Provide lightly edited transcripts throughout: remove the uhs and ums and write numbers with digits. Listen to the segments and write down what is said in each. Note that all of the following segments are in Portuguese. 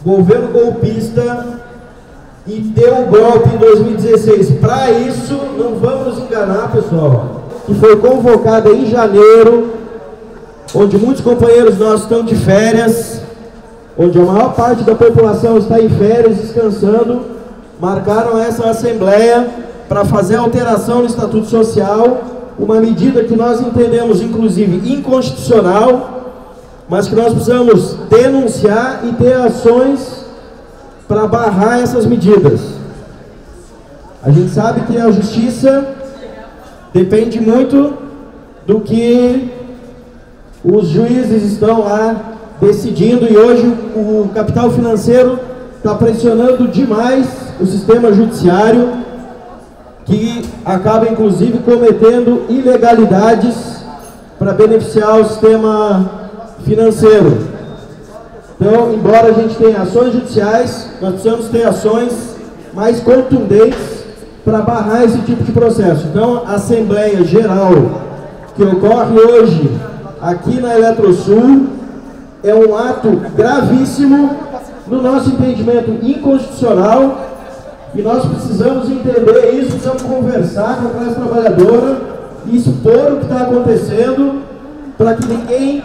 governo golpista e deu um golpe em 2016. Para isso, não vamos nos enganar, pessoal, que foi convocada em janeiro, onde muitos companheiros nossos estão de férias, onde a maior parte da população está em férias, descansando, marcaram essa assembleia para fazer alteração no Estatuto Social, uma medida que nós entendemos, inclusive, inconstitucional, mas que nós precisamos denunciar e ter ações para barrar essas medidas. A gente sabe que a justiça depende muito do que os juízes estão lá decidindo, e hoje o capital financeiro está pressionando demais o sistema judiciário, que acaba inclusive cometendo ilegalidades para beneficiar o sistema financeiro. Então, embora a gente tenha ações judiciais, nós precisamos ter ações mais contundentes para barrar esse tipo de processo. Então, a Assembleia Geral que ocorre hoje aqui na Eletrosul é um ato gravíssimo, no nosso entendimento inconstitucional, e nós precisamos entender isso, precisamos conversar com a classe trabalhadora e expor o que está acontecendo, para que ninguém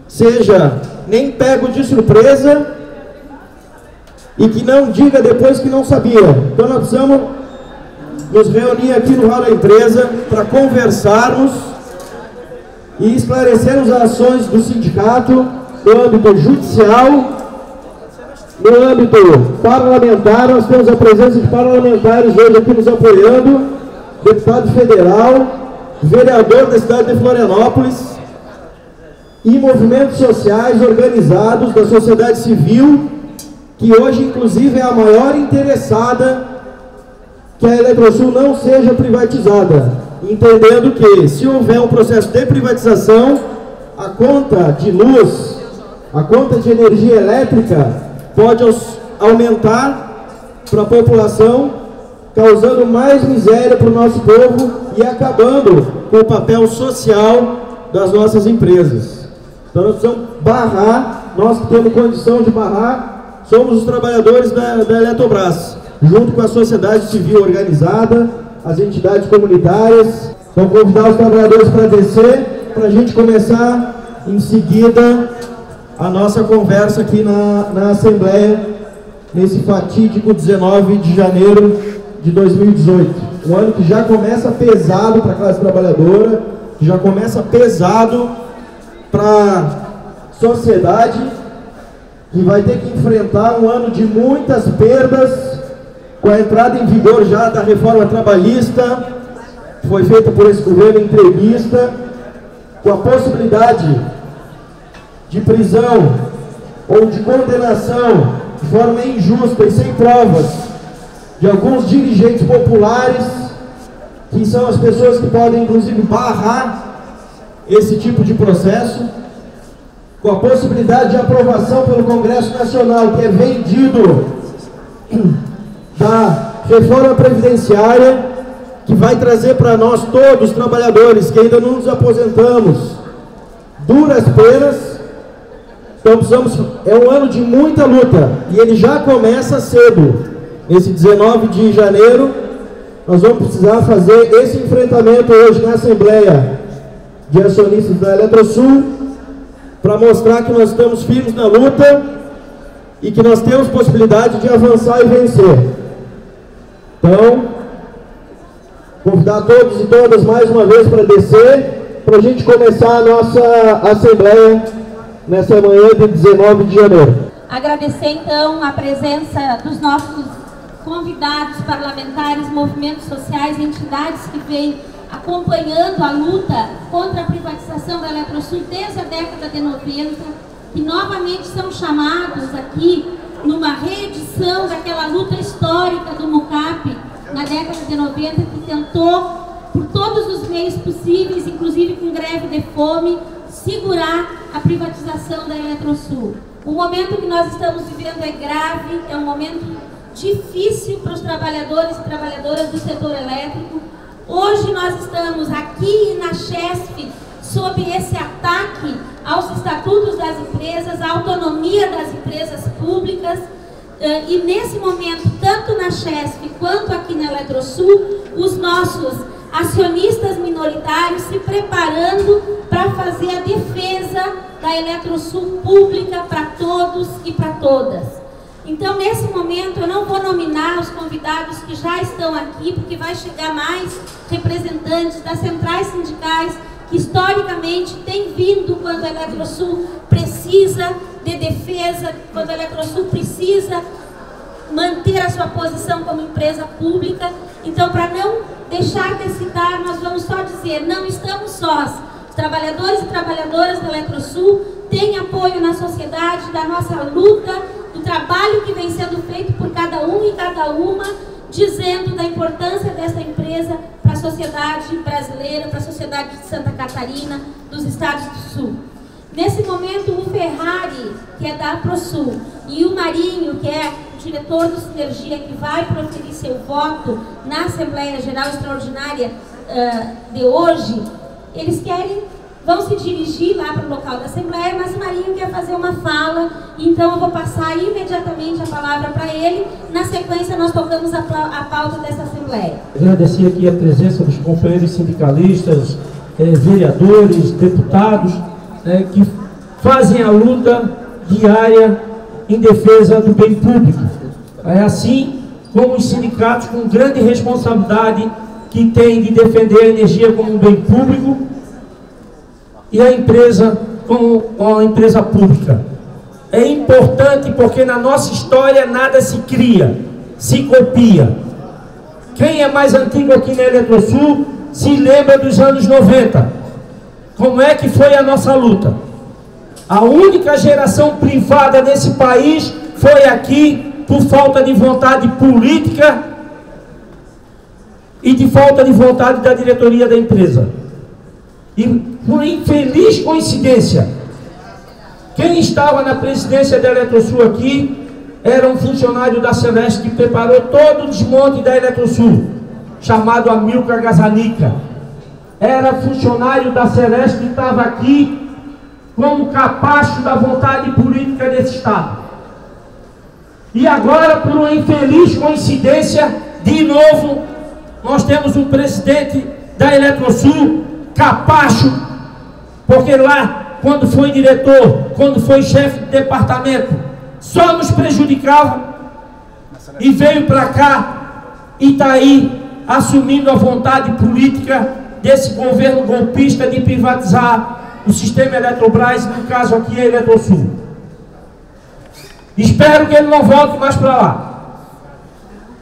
seja nem pego de surpresa e que não diga depois que não sabia. Então nós precisamos nos reunir aqui no hall da empresa para conversarmos e esclarecermos as ações do sindicato no âmbito judicial, no âmbito parlamentar. Nós temos a presença de parlamentares hoje aqui nos apoiando, deputado federal, vereador da cidade de Florianópolis, e movimentos sociais organizados da sociedade civil, que hoje inclusive é a maior interessada que a Eletrosul não seja privatizada, entendendo que se houver um processo de privatização, a conta de luz, a conta de energia elétrica pode aumentar para a população, causando mais miséria para o nosso povo e acabando com o papel social das nossas empresas. Então nós precisamos barrar, nós que temos condição de barrar, somos os trabalhadores da Eletrobras, junto com a sociedade civil organizada, as entidades comunitárias. Vou convidar os trabalhadores para descer, para a gente começar em seguida a nossa conversa aqui na Assembleia, nesse fatídico 19 de janeiro de 2018. Um ano que já começa pesado para a classe trabalhadora, que já começa pesado para a sociedade, que vai ter que enfrentar um ano de muitas perdas, com a entrada em vigor já da reforma trabalhista, que foi feita por esse governo entreguista, com a possibilidade de prisão ou de condenação de forma injusta e sem provas de alguns dirigentes populares, que são as pessoas que podem inclusive barrar esse tipo de processo, com a possibilidade de aprovação pelo Congresso Nacional, que é vendido, da reforma previdenciária, que vai trazer para nós todos, trabalhadores que ainda não nos aposentamos, duras penas. Então precisamos, é um ano de muita luta, e ele já começa cedo. Esse 19 de janeiro, nós vamos precisar fazer esse enfrentamento hoje na Assembleia de Acionistas da Eletrosul, para mostrar que nós estamos firmes na luta e que nós temos possibilidade de avançar e vencer. Então, convidar todos e todas mais uma vez para descer, para a gente começar a nossa Assembleia nessa manhã de 19 de janeiro. Agradecer então a presença dos nossos convidados parlamentares, movimentos sociais, entidades que vêm acompanhando a luta contra a privatização da Eletrosul desde a década de 90, que novamente são chamados aqui numa reedição daquela luta histórica do MUCAP na década de 90, que tentou, por todos os meios possíveis, inclusive com greve de fome, segurar a privatização da Eletrosul. O momento que nós estamos vivendo é grave, é um momento difícil para os trabalhadores e trabalhadoras do setor elétrico. Hoje nós estamos aqui na CHESF sob esse ataque aos estatutos das empresas, à autonomia das empresas públicas. E nesse momento, tanto na Chesf quanto aqui na Eletrosul, os nossos acionistas minoritários se preparando para fazer a defesa da Eletrosul pública para todos e para todas. Então, nesse momento, eu não vou nominar os convidados que já estão aqui, porque vai chegar mais representantes das centrais sindicais que historicamente têm vindo quando a Eletrosul precisa de defesa, quando a Eletrosul precisa manter a sua posição como empresa pública. Então, para não deixar de citar, nós vamos só dizer, não estamos sós. Os trabalhadores e trabalhadoras da Eletrosul têm apoio na sociedade da nossa luta, do trabalho que vem sendo feito por cada um e cada uma, dizendo da importância dessa empresa para a sociedade brasileira, para a sociedade de Santa Catarina, dos estados do Sul. Nesse momento, o Ferrari, que é da APROSUL, e o Marinho, que é o diretor do Sinergia, que vai proferir seu voto na Assembleia Geral Extraordinária de hoje, eles vão se dirigir lá para o local da Assembleia, mas o Marinho quer fazer uma fala, então eu vou passar imediatamente a palavra para ele. Na sequência, nós tocamos a pauta dessa Assembleia. Agradecer aqui a presença dos companheiros sindicalistas, vereadores, deputados, que fazem a luta diária em defesa do bem público. Assim como os sindicatos com grande responsabilidade que têm de defender a energia como um bem público e a empresa como uma empresa pública. É importante porque na nossa história nada se cria, se copia. Quem é mais antigo aqui na Eletrosul se lembra dos anos 90. Como é que foi a nossa luta? A única geração privada nesse país foi aqui por falta de vontade política e de falta de vontade da diretoria da empresa. E por infeliz coincidência, quem estava na presidência da Eletrosul aqui era um funcionário da Celeste que preparou todo o desmonte da Eletrosul, chamado Amilcar Gazanica. Era funcionário da Celeste que estava aqui como capacho da vontade política desse Estado. E agora, por uma infeliz coincidência, de novo, nós temos um presidente da Eletrosul capacho, porque lá, quando foi diretor, quando foi chefe de departamento, só nos prejudicava, e veio para cá e está aí assumindo a vontade política desse governo golpista de privatizar o sistema Eletrobras, no caso aqui a Eletrosul. Espero que ele não volte mais para lá,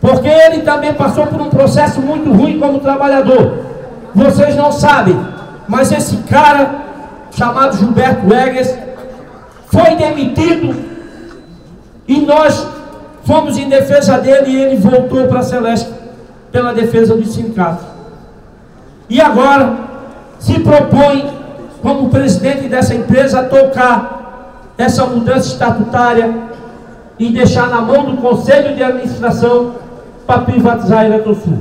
porque ele também passou por um processo muito ruim como trabalhador. Vocês não sabem, mas esse cara, chamado Gilberto Eggers, foi demitido e nós fomos em defesa dele e ele voltou para a Celeste pela defesa dos sindicatos. E agora se propõe, como presidente dessa empresa, a tocar essa mudança estatutária e deixar na mão do Conselho de Administração para privatizar a Eletrosul.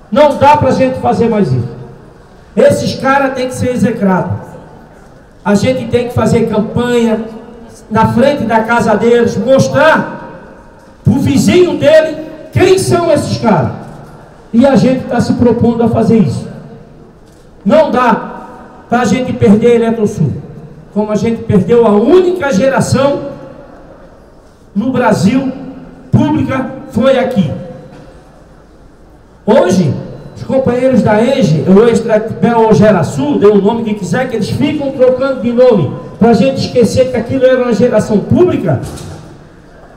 Não dá para a gente fazer mais isso. Esses caras têm que ser execrados. A gente tem que fazer campanha na frente da casa deles, mostrar para o vizinho dele quem são esses caras. E a gente está se propondo a fazer isso. Não dá para a gente perder a Eletrosul, como a gente perdeu a única geração no Brasil pública, foi aqui. Hoje, os companheiros da ENGIE, ou Extractbel ou Gerasul, dê o nome que quiser, que eles ficam trocando de nome, para a gente esquecer que aquilo era uma geração pública,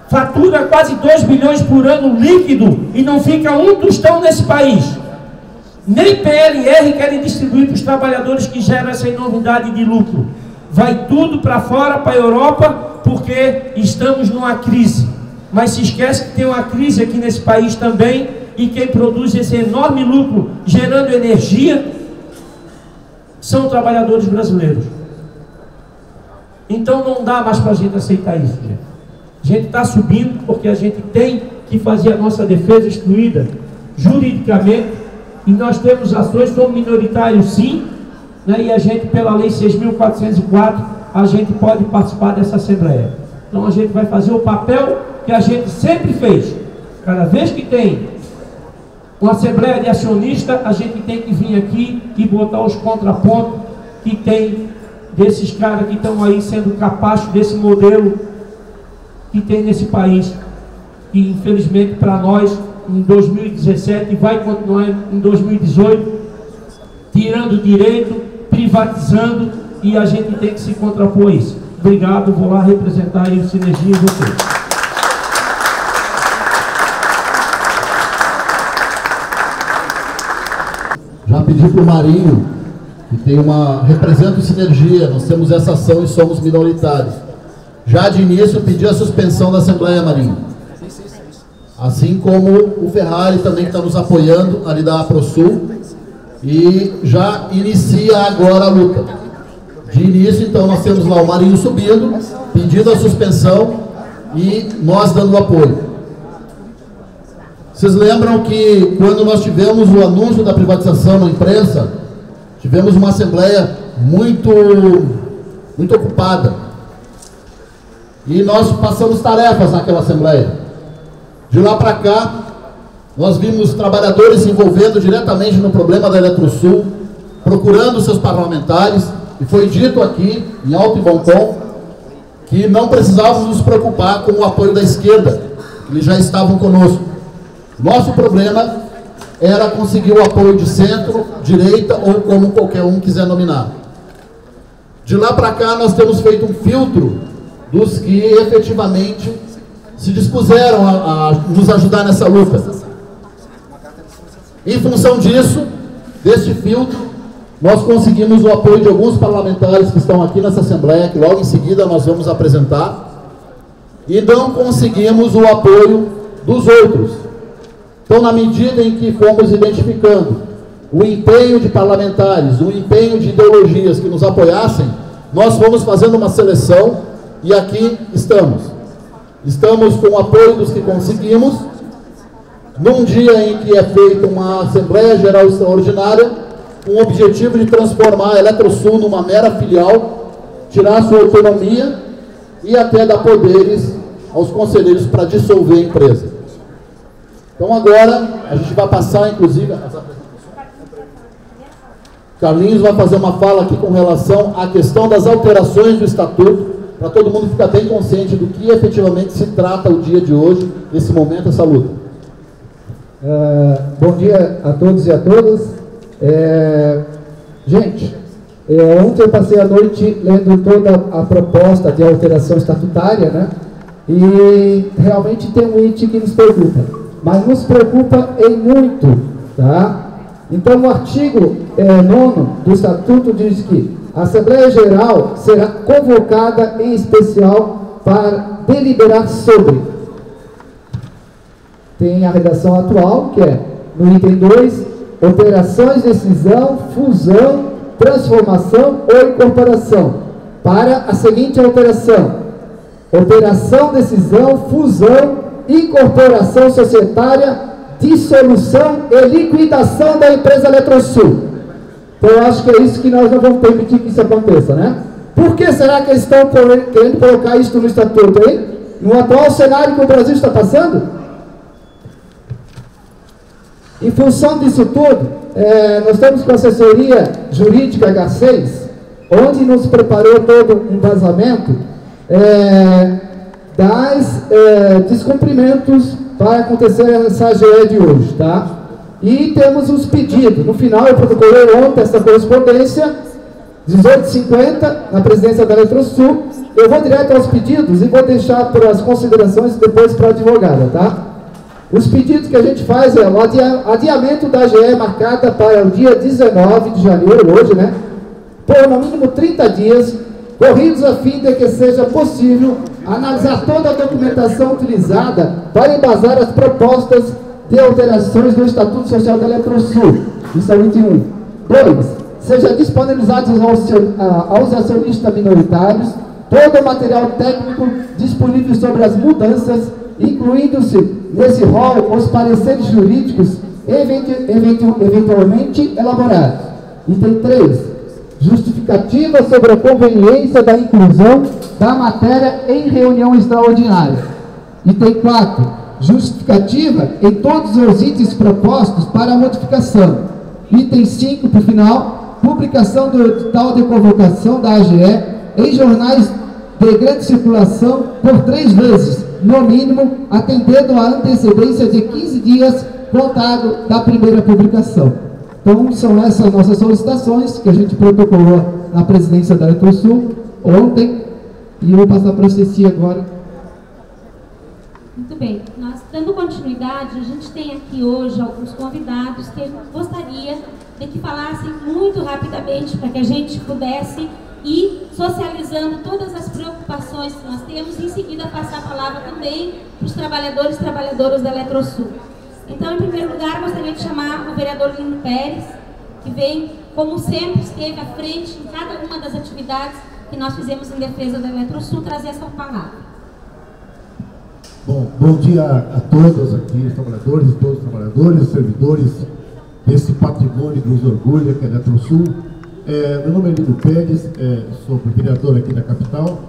fatura quase 2 bilhões por ano líquido e não fica um tostão nesse país. Nem PLR querem distribuir para os trabalhadores que geram essa enormidade de lucro. Vai tudo para fora, para a Europa, porque estamos numa crise. Mas se esquece que tem uma crise aqui nesse país também, e quem produz esse enorme lucro gerando energia são trabalhadores brasileiros. Então não dá mais para a gente aceitar isso, gente. A gente está subindo porque a gente tem que fazer a nossa defesa excluída juridicamente, e nós temos ações, somos minoritários sim, né, e a gente, pela Lei 6.404, a gente pode participar dessa Assembleia. Então a gente vai fazer o papel que a gente sempre fez. Cada vez que tem uma Assembleia de acionista, a gente tem que vir aqui e botar os contrapontos que tem desses caras que estão aí sendo capazes desse modelo que tem nesse país, que infelizmente para nós, em 2017, vai continuar em 2018, tirando direito, privatizando, e a gente tem que se contrapor a isso. Obrigado, vou lá representar aí o Sinergia e vocês. Já pedi para o Marinho, que tem representa o Sinergia, nós temos essa ação e somos minoritários. Já de início pedi a suspensão da Assembleia, Marinho. Assim como o Ferrari também está nos apoiando, ali da APROSUL, e já inicia agora a luta. De início, então, nós temos lá o Marinho subindo, pedindo a suspensão e nós dando apoio. Vocês lembram que quando nós tivemos o anúncio da privatização na imprensa, tivemos uma assembleia muito ocupada. E nós passamos tarefas naquela assembleia. De lá para cá, nós vimos trabalhadores se envolvendo diretamente no problema da Eletrosul, procurando seus parlamentares, e foi dito aqui, em alto e bom tom, que não precisávamos nos preocupar com o apoio da esquerda, eles já estavam conosco. Nosso problema era conseguir o apoio de centro, direita ou como qualquer um quiser nominar. De lá para cá nós temos feito um filtro dos que efetivamente se dispuseram a nos ajudar nessa luta. Em função disso, deste filtro, nós conseguimos o apoio de alguns parlamentares que estão aqui nessa Assembleia, que logo em seguida nós vamos apresentar, e não conseguimos o apoio dos outros. Então, na medida em que fomos identificando o empenho de parlamentares, o empenho de ideologias que nos apoiassem, nós fomos fazendo uma seleção e aqui estamos. Estamos com o apoio dos que conseguimos, num dia em que é feita uma Assembleia Geral Extraordinária, com o objetivo de transformar a Eletrosul numa mera filial, tirar sua autonomia e até dar poderes aos conselheiros para dissolver a empresa. Então agora a gente vai passar, inclusive, Carlinhos vai fazer uma fala aqui com relação à questão das alterações do Estatuto, para todo mundo ficar bem consciente do que efetivamente se trata o dia de hoje, esse momento, essa luta. Bom dia a todos e a todas. Gente, ontem eu passei a noite lendo toda a proposta de alteração estatutária, né? E realmente tem um item que nos preocupa, mas nos preocupa em muito, tá? Então o artigo 9º do Estatuto diz que a Assembleia Geral será convocada em especial para deliberar sobre. Tem a redação atual, que é, no item 2, operações, decisão, fusão, transformação ou incorporação, para a seguinte alteração: operação, decisão, fusão, incorporação societária, dissolução e liquidação da empresa Eletrosul. Então eu acho que é isso que nós não vamos permitir que isso aconteça, né? Por que será que eles estão querendo colocar isso no Estatuto, hein? No atual cenário que o Brasil está passando? Em função disso tudo, nós estamos com a assessoria jurídica H6, onde nos preparou todo um embasamento das descumprimentos para acontecer essa AGE de hoje, tá? E temos os pedidos. No final, eu protocolei ontem essa correspondência, 18h50, na presidência da Eletrosul. Eu vou direto aos pedidos e vou deixar para as considerações depois para a advogada, tá? Os pedidos que a gente faz é o adiamento da AGE marcada para o dia 19 de janeiro, hoje, né? Por no mínimo 30 dias, corridos a fim de que seja possível analisar toda a documentação utilizada para embasar as propostas de alterações do Estatuto Social da Eletrosul. Isso é o item 1. 2. Seja disponibilizados aos acionistas minoritários todo o material técnico disponível sobre as mudanças, incluindo-se nesse rol os pareceres jurídicos eventualmente elaborados. Item 3. Justificativa sobre a conveniência da inclusão da matéria em reunião extraordinária. Item 4. Justificativa em todos os itens propostos para a modificação. Item 5, por final, publicação do edital de convocação da AGE em jornais de grande circulação por 3 vezes, no mínimo, atendendo a antecedência de 15 dias contado da primeira publicação. Então, são essas nossas solicitações que a gente protocolou na presidência da Eletrosul ontem, e eu vou passar para a Ceci agora. Muito bem, nós dando continuidade, a gente tem aqui hoje alguns convidados que eu gostaria de que falassem muito rapidamente para que a gente pudesse ir socializando todas as preocupações que nós temos e em seguida passar a palavra também para os trabalhadores e trabalhadoras da Eletrosul. Então, em primeiro lugar, gostaria de chamar o vereador Lino Pérez, que vem, como sempre, esteve à frente em cada uma das atividades que nós fizemos em defesa da Eletrosul, trazer essa palavra. Bom dia a todos aqui, os trabalhadores, todos os trabalhadores, servidores desse patrimônio que nos orgulha, que é a Eletrosul. Meu nome é Lino Pérez, sou vereador aqui da capital,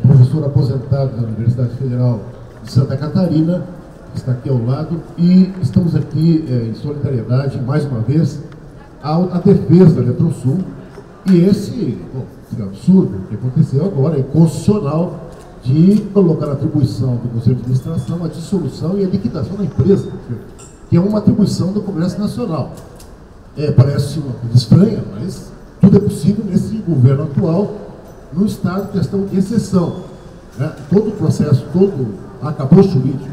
professor aposentado da Universidade Federal de Santa Catarina, que está aqui ao lado, e estamos aqui em solidariedade, mais uma vez, à defesa da Eletrosul. E esse absurdo que aconteceu agora é inconstitucional, de colocar a atribuição do Conselho de Administração, a dissolução e a liquidação da empresa, que é uma atribuição do Congresso Nacional. Parece uma coisa estranha, mas tudo é possível nesse governo atual, no estado de questão de exceção. Né? Todo o processo, todo arcabouço jurídico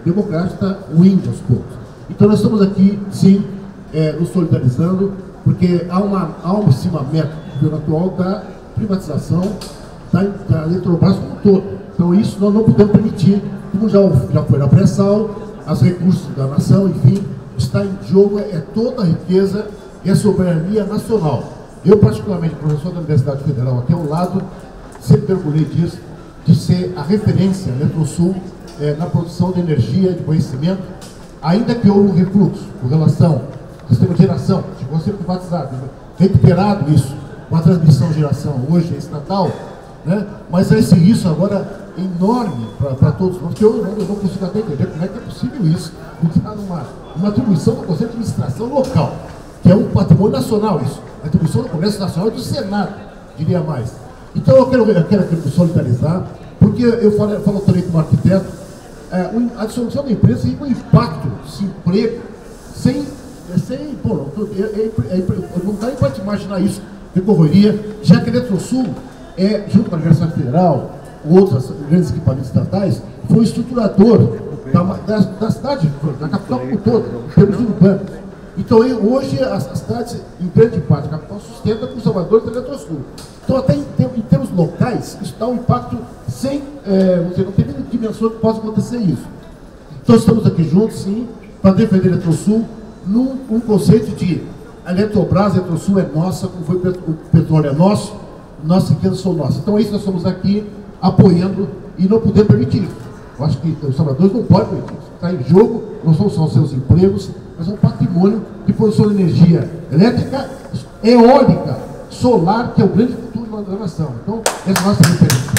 democrático está ruindo aos poucos. Então nós estamos aqui, sim, nos solidarizando, porque há um acimamento do governo atual da privatização da Eletrobras como um todo. Então isso nós não podemos permitir, como já foi na pré-sal, os recursos da nação, enfim, está em jogo toda a riqueza e a soberania nacional. Eu, particularmente, professor da Universidade Federal aqui ao lado, sempre orgulhei disso, de ser a referência, Eletrosul, na produção de energia, de conhecimento, ainda que houve um refluxo com relação ao sistema de geração, chegou a ser privatizado, recuperado isso, com a transmissão de geração hoje é estatal, né? Mas esse risco agora é enorme para todos nós, que eu não consigo até entender como é que é possível isso, entrar numa atribuição do Conselho de Administração local, que é um patrimônio nacional isso, a atribuição do Congresso Nacional e do Senado, diria mais. Então eu quero me solidarizar, porque eu falo também como arquiteto, a dissolução da empresa tem um impacto de emprego, não dá nem para te imaginar isso, que ocorreria, já que a Eletrosul junto com a Universidade Federal, outros grandes equipamentos estatais, foi o estruturador da cidade, da capital como todo, em termos urbanos. Então, hoje, as cidades, em grande parte, a capital sustenta com os salvadores da Eletrosul. Então, até em termos locais, isso dá um impacto sem, não tem nem dimensão que possa acontecer isso. Então, estamos aqui juntos, sim, para defender a Eletrosul, num conceito de a Eletrobras, a Eletrosul é nossa, como foi o petróleo é nosso, nossas riquezas são nossas. Então, é isso que nós estamos aqui apoiando e não podemos permitir isso. Eu acho que os salvadores não podem permitir isso. Está em jogo, não são só os seus empregos, mas é um patrimônio de produção de energia elétrica, eólica, solar, que é o grande futuro da nação. Então, essa é a nossa referência.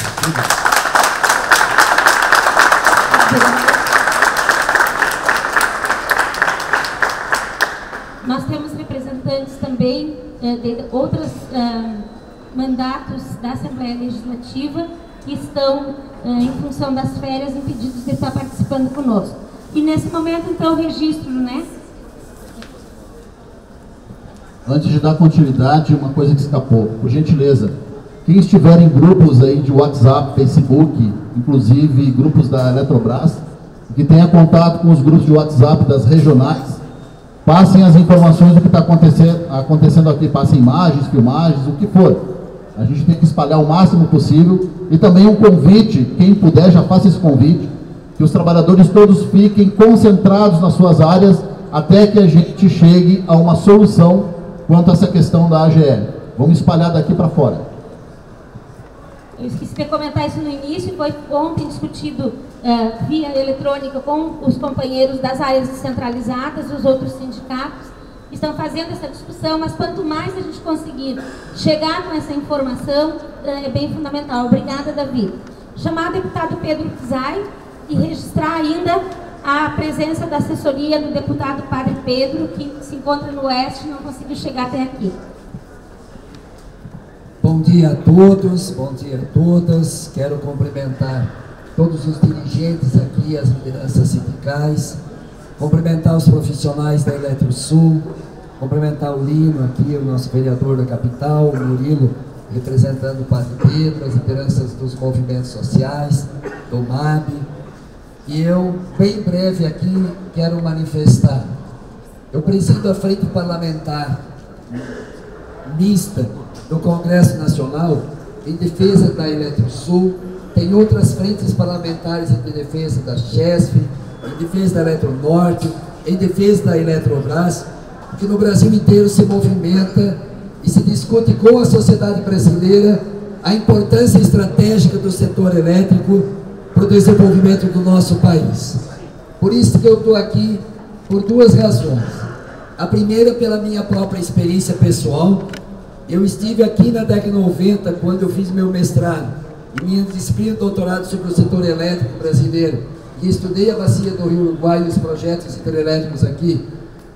Nós temos representantes também de outros mandatos da Assembleia Legislativa que estão, em função das férias, impedidos de estar participando conosco. E nesse momento, então, o registro, né? Antes de dar continuidade, uma coisa que escapou, por gentileza, quem estiver em grupos aí de WhatsApp, Facebook, inclusive grupos da Eletrobras, que tenha contato com os grupos de WhatsApp das regionais, passem as informações do que está acontecendo aqui, passem imagens, filmagens, o que for. A gente tem que espalhar o máximo possível. E também um convite, quem puder já faça esse convite, que os trabalhadores todos fiquem concentrados nas suas áreas até que a gente chegue a uma solução quanto a essa questão da AGE. Vamos espalhar daqui para fora. Eu esqueci de comentar isso no início, foi ontem discutido via eletrônica com os companheiros das áreas descentralizadas, os outros sindicatos, estão fazendo essa discussão, mas quanto mais a gente conseguir chegar com essa informação, é bem fundamental. Obrigada, Davi. Chamar o deputado Pedro Zay e registrar ainda a presença da assessoria do deputado Padre Pedro, que se encontra no Oeste e não conseguiu chegar até aqui. Bom dia a todos, bom dia a todas. Quero cumprimentar todos os dirigentes aqui, as lideranças sindicais, cumprimentar os profissionais da Eletrosul, cumprimentar o Lino aqui, o nosso vereador da capital, o Murilo, representando o Padre Pedro, as lideranças dos movimentos sociais, do MAB. E eu, bem breve aqui, quero manifestar. Eu presido a Frente Parlamentar Mista do Congresso Nacional em defesa da Eletrosul. Tem outras frentes parlamentares em defesa da Chesf, em defesa da Eletronorte, em defesa da Eletrobras, que no Brasil inteiro se movimenta e se discute com a sociedade brasileira a importância estratégica do setor elétrico para o desenvolvimento do nosso país. Por isso que eu estou aqui, por duas razões. A primeira, pela minha própria experiência pessoal. Eu estive aqui na década de 90, quando eu fiz meu mestrado, e minha disciplina de doutorado sobre o setor elétrico brasileiro, e estudei a bacia do Rio Uruguai e os projetos hidrelétricos aqui,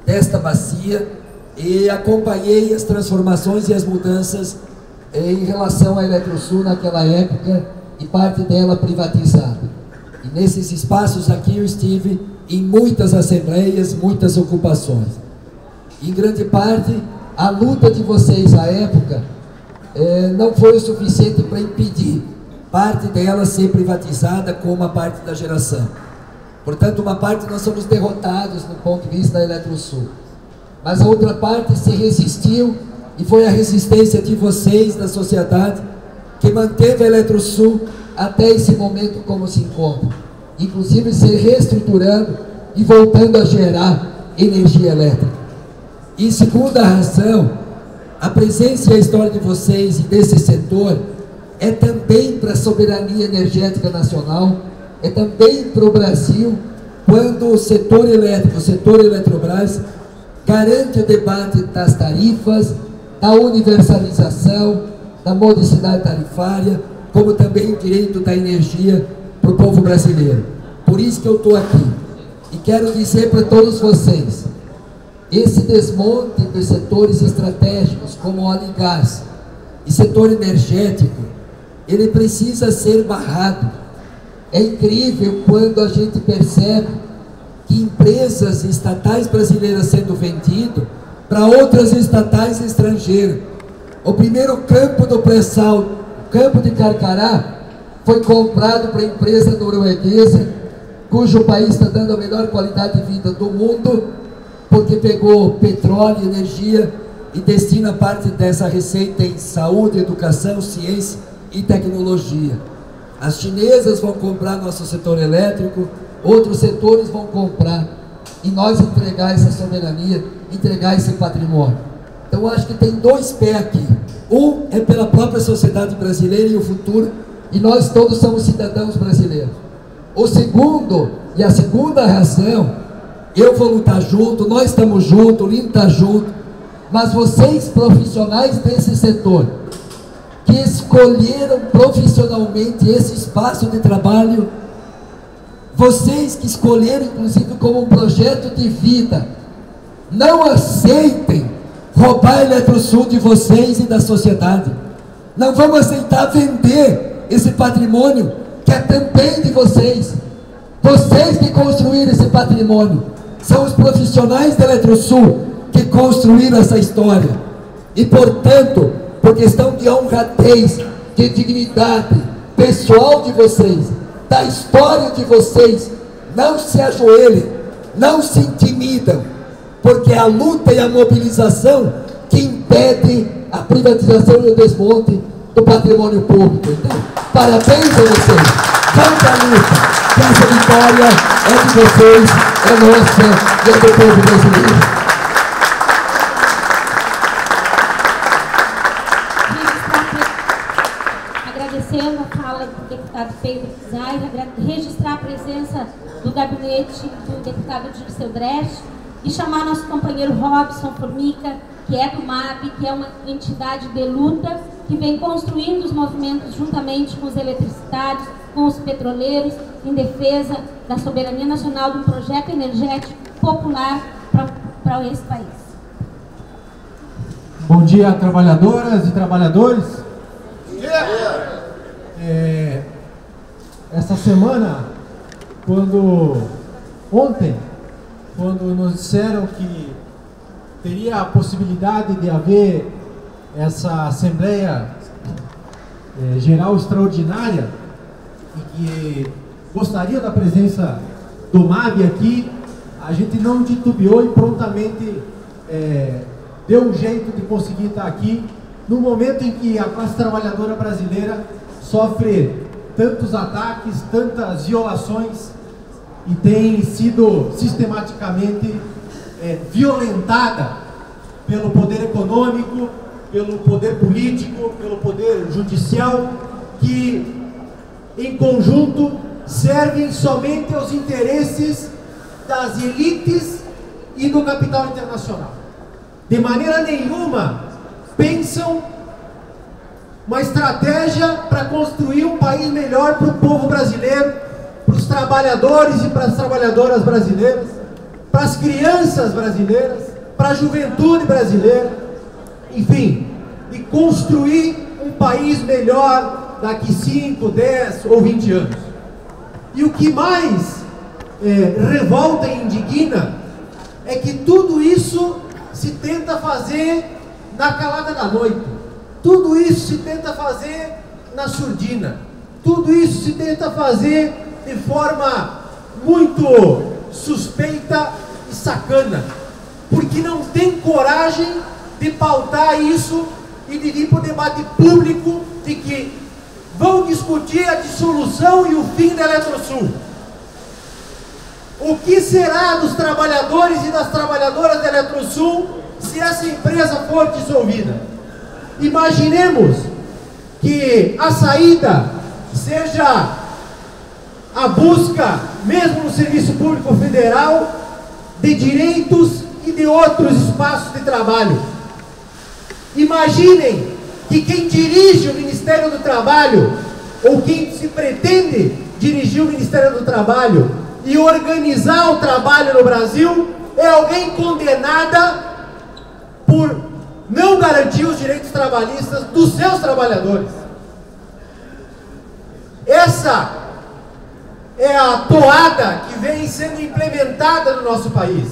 desta bacia, e acompanhei as transformações e as mudanças em relação à Eletrosul naquela época, e parte dela privatizada. E nesses espaços aqui eu estive em muitas assembleias, muitas ocupações. Em grande parte, a luta de vocês à época não foi o suficiente para impedir parte dela ser privatizada como a parte da geração. Portanto, uma parte nós somos derrotados no ponto de vista da Eletrosul. Mas a outra parte se resistiu, e foi a resistência de vocês, da sociedade, que manteve a Eletrosul até esse momento como se encontra, inclusive se reestruturando e voltando a gerar energia elétrica. E segunda razão, a presença e a história de vocês e desse setor é também para a soberania energética nacional, é também para o Brasil, quando o setor elétrico, o setor Eletrobras, garante o debate das tarifas, da universalização, da modicidade tarifária, como também o direito da energia para o povo brasileiro. Por isso que eu estou aqui. E quero dizer para todos vocês, esse desmonte dos setores estratégicos, como o óleo e gás, e setor energético, ele precisa ser barrado. É incrível quando a gente percebe que empresas estatais brasileiras sendo vendidas para outras estatais estrangeiras. O primeiro campo do pré-sal, o campo de Carcará, foi comprado para a empresa norueguesa, cujo país está dando a melhor qualidade de vida do mundo, porque pegou petróleo e energia e destina parte dessa receita em saúde, educação, ciência e tecnologia. As chinesas vão comprar nosso setor elétrico, outros setores vão comprar, e nós entregar essa soberania, entregar esse patrimônio. Então acho que tem dois pés aqui. Um é pela própria sociedade brasileira e o futuro, e nós todos somos cidadãos brasileiros. O segundo, e a segunda razão, eu vou lutar junto, nós estamos juntos, o Lino está junto, mas vocês profissionais desse setor, que escolheram profissionalmente esse espaço de trabalho, vocês que escolheram inclusive como um projeto de vida, não aceitem roubar a Eletrosul de vocês e da sociedade. Não vamos aceitar vender esse patrimônio que é também de vocês. Vocês que construíram esse patrimônio, são os profissionais da Eletrosul que construíram essa história. E portanto, por questão de honradez, de dignidade pessoal de vocês, da história de vocês, não se ajoelhem, não se intimidam, porque é a luta e a mobilização que impede a privatização e o desmonte do patrimônio público. Então, parabéns a vocês, vamos à luta, que essa vitória é de vocês, é nossa e é do povo brasileiro. Agradecendo a fala do deputado Pedro Zay, registrar a presença do gabinete do deputado Dirceu Dresch, e chamar nosso companheiro Robson Formica, que é do MAB, que é uma entidade de luta, que vem construindo os movimentos juntamente com os eletricitários, com os petroleiros, em defesa da soberania nacional de um projeto energético popular para esse país. Bom dia, trabalhadoras e trabalhadores. Essa semana, ontem, quando nos disseram que teria a possibilidade de haver essa Assembleia Geral Extraordinária e que gostaria da presença do MAB aqui, a gente não titubeou e prontamente deu um jeito de conseguir estar aqui no momento em que a classe trabalhadora brasileira sofre tantos ataques, tantas violações e tem sido sistematicamente violentada pelo poder econômico, pelo poder político, pelo poder judicial, que em conjunto servem somente aos interesses das elites e do capital internacional. De maneira nenhuma pensam uma estratégia para construir um país melhor para o povo brasileiro, para os trabalhadores e para as trabalhadoras brasileiras, para as crianças brasileiras, para a juventude brasileira, enfim, de construir um país melhor daqui 5, 10 ou 20 anos. E o que mais revolta e indigna é que tudo isso se tenta fazer na calada da noite, tudo isso se tenta fazer na surdina, tudo isso se tenta fazer de forma muito suspeita e sacana, porque não tem coragem de pautar isso e de vir para o debate público de que vão discutir a dissolução e o fim da Eletrosul. O que será dos trabalhadores e das trabalhadoras da Eletrosul se essa empresa for dissolvida? Imaginemos que a saída seja a busca, mesmo no Serviço Público Federal, de direitos e de outros espaços de trabalho. Imaginem que quem dirige o Ministério do Trabalho, ou quem se pretende dirigir o Ministério do Trabalho e organizar o trabalho no Brasil, é alguém condenada por não garantir os direitos trabalhistas dos seus trabalhadores. Essa é a toada que vem sendo implementada no nosso país.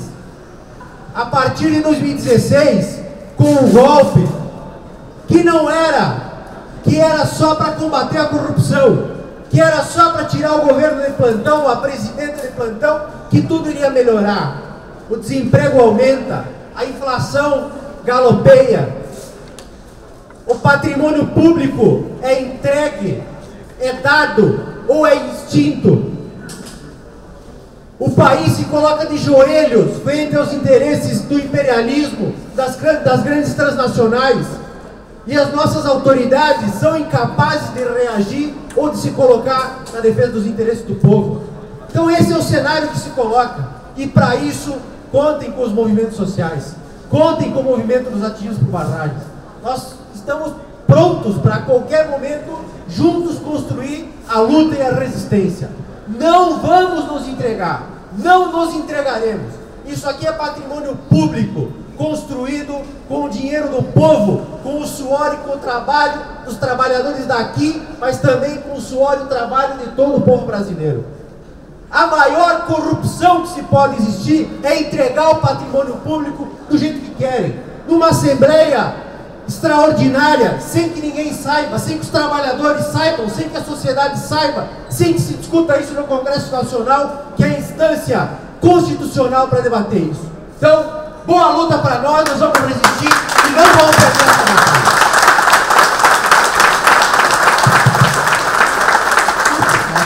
A partir de 2016, com o golpe, que era só para combater a corrupção, que era só para tirar o governo de plantão, a presidenta de plantão, que tudo iria melhorar. O desemprego aumenta, a inflação galopeia, o patrimônio público é entregue, é dado ou é extinto. O país se coloca de joelhos frente aos interesses do imperialismo, das grandes transnacionais, e as nossas autoridades são incapazes de reagir ou de se colocar na defesa dos interesses do povo. Então esse é o cenário que se coloca, e para isso contem com os movimentos sociais, contem com o movimento dos atingidos por barragens. Nós estamos prontos para a qualquer momento juntos construir a luta e a resistência. Não vamos nos entregar, não nos entregaremos. Isso aqui é patrimônio público, construído com o dinheiro do povo, com o suor e com o trabalho dos trabalhadores daqui, mas também com o suor e o trabalho de todo o povo brasileiro. A maior corrupção que se pode existir é entregar o patrimônio público do jeito que querem, numa assembleia extraordinária, sem que ninguém saiba, sem que os trabalhadores saibam, sem que a sociedade saiba, sem que se discuta isso no Congresso Nacional, que é a instância constitucional para debater isso. Então, boa luta para nós vamos resistir e não vamos perder essa batalha.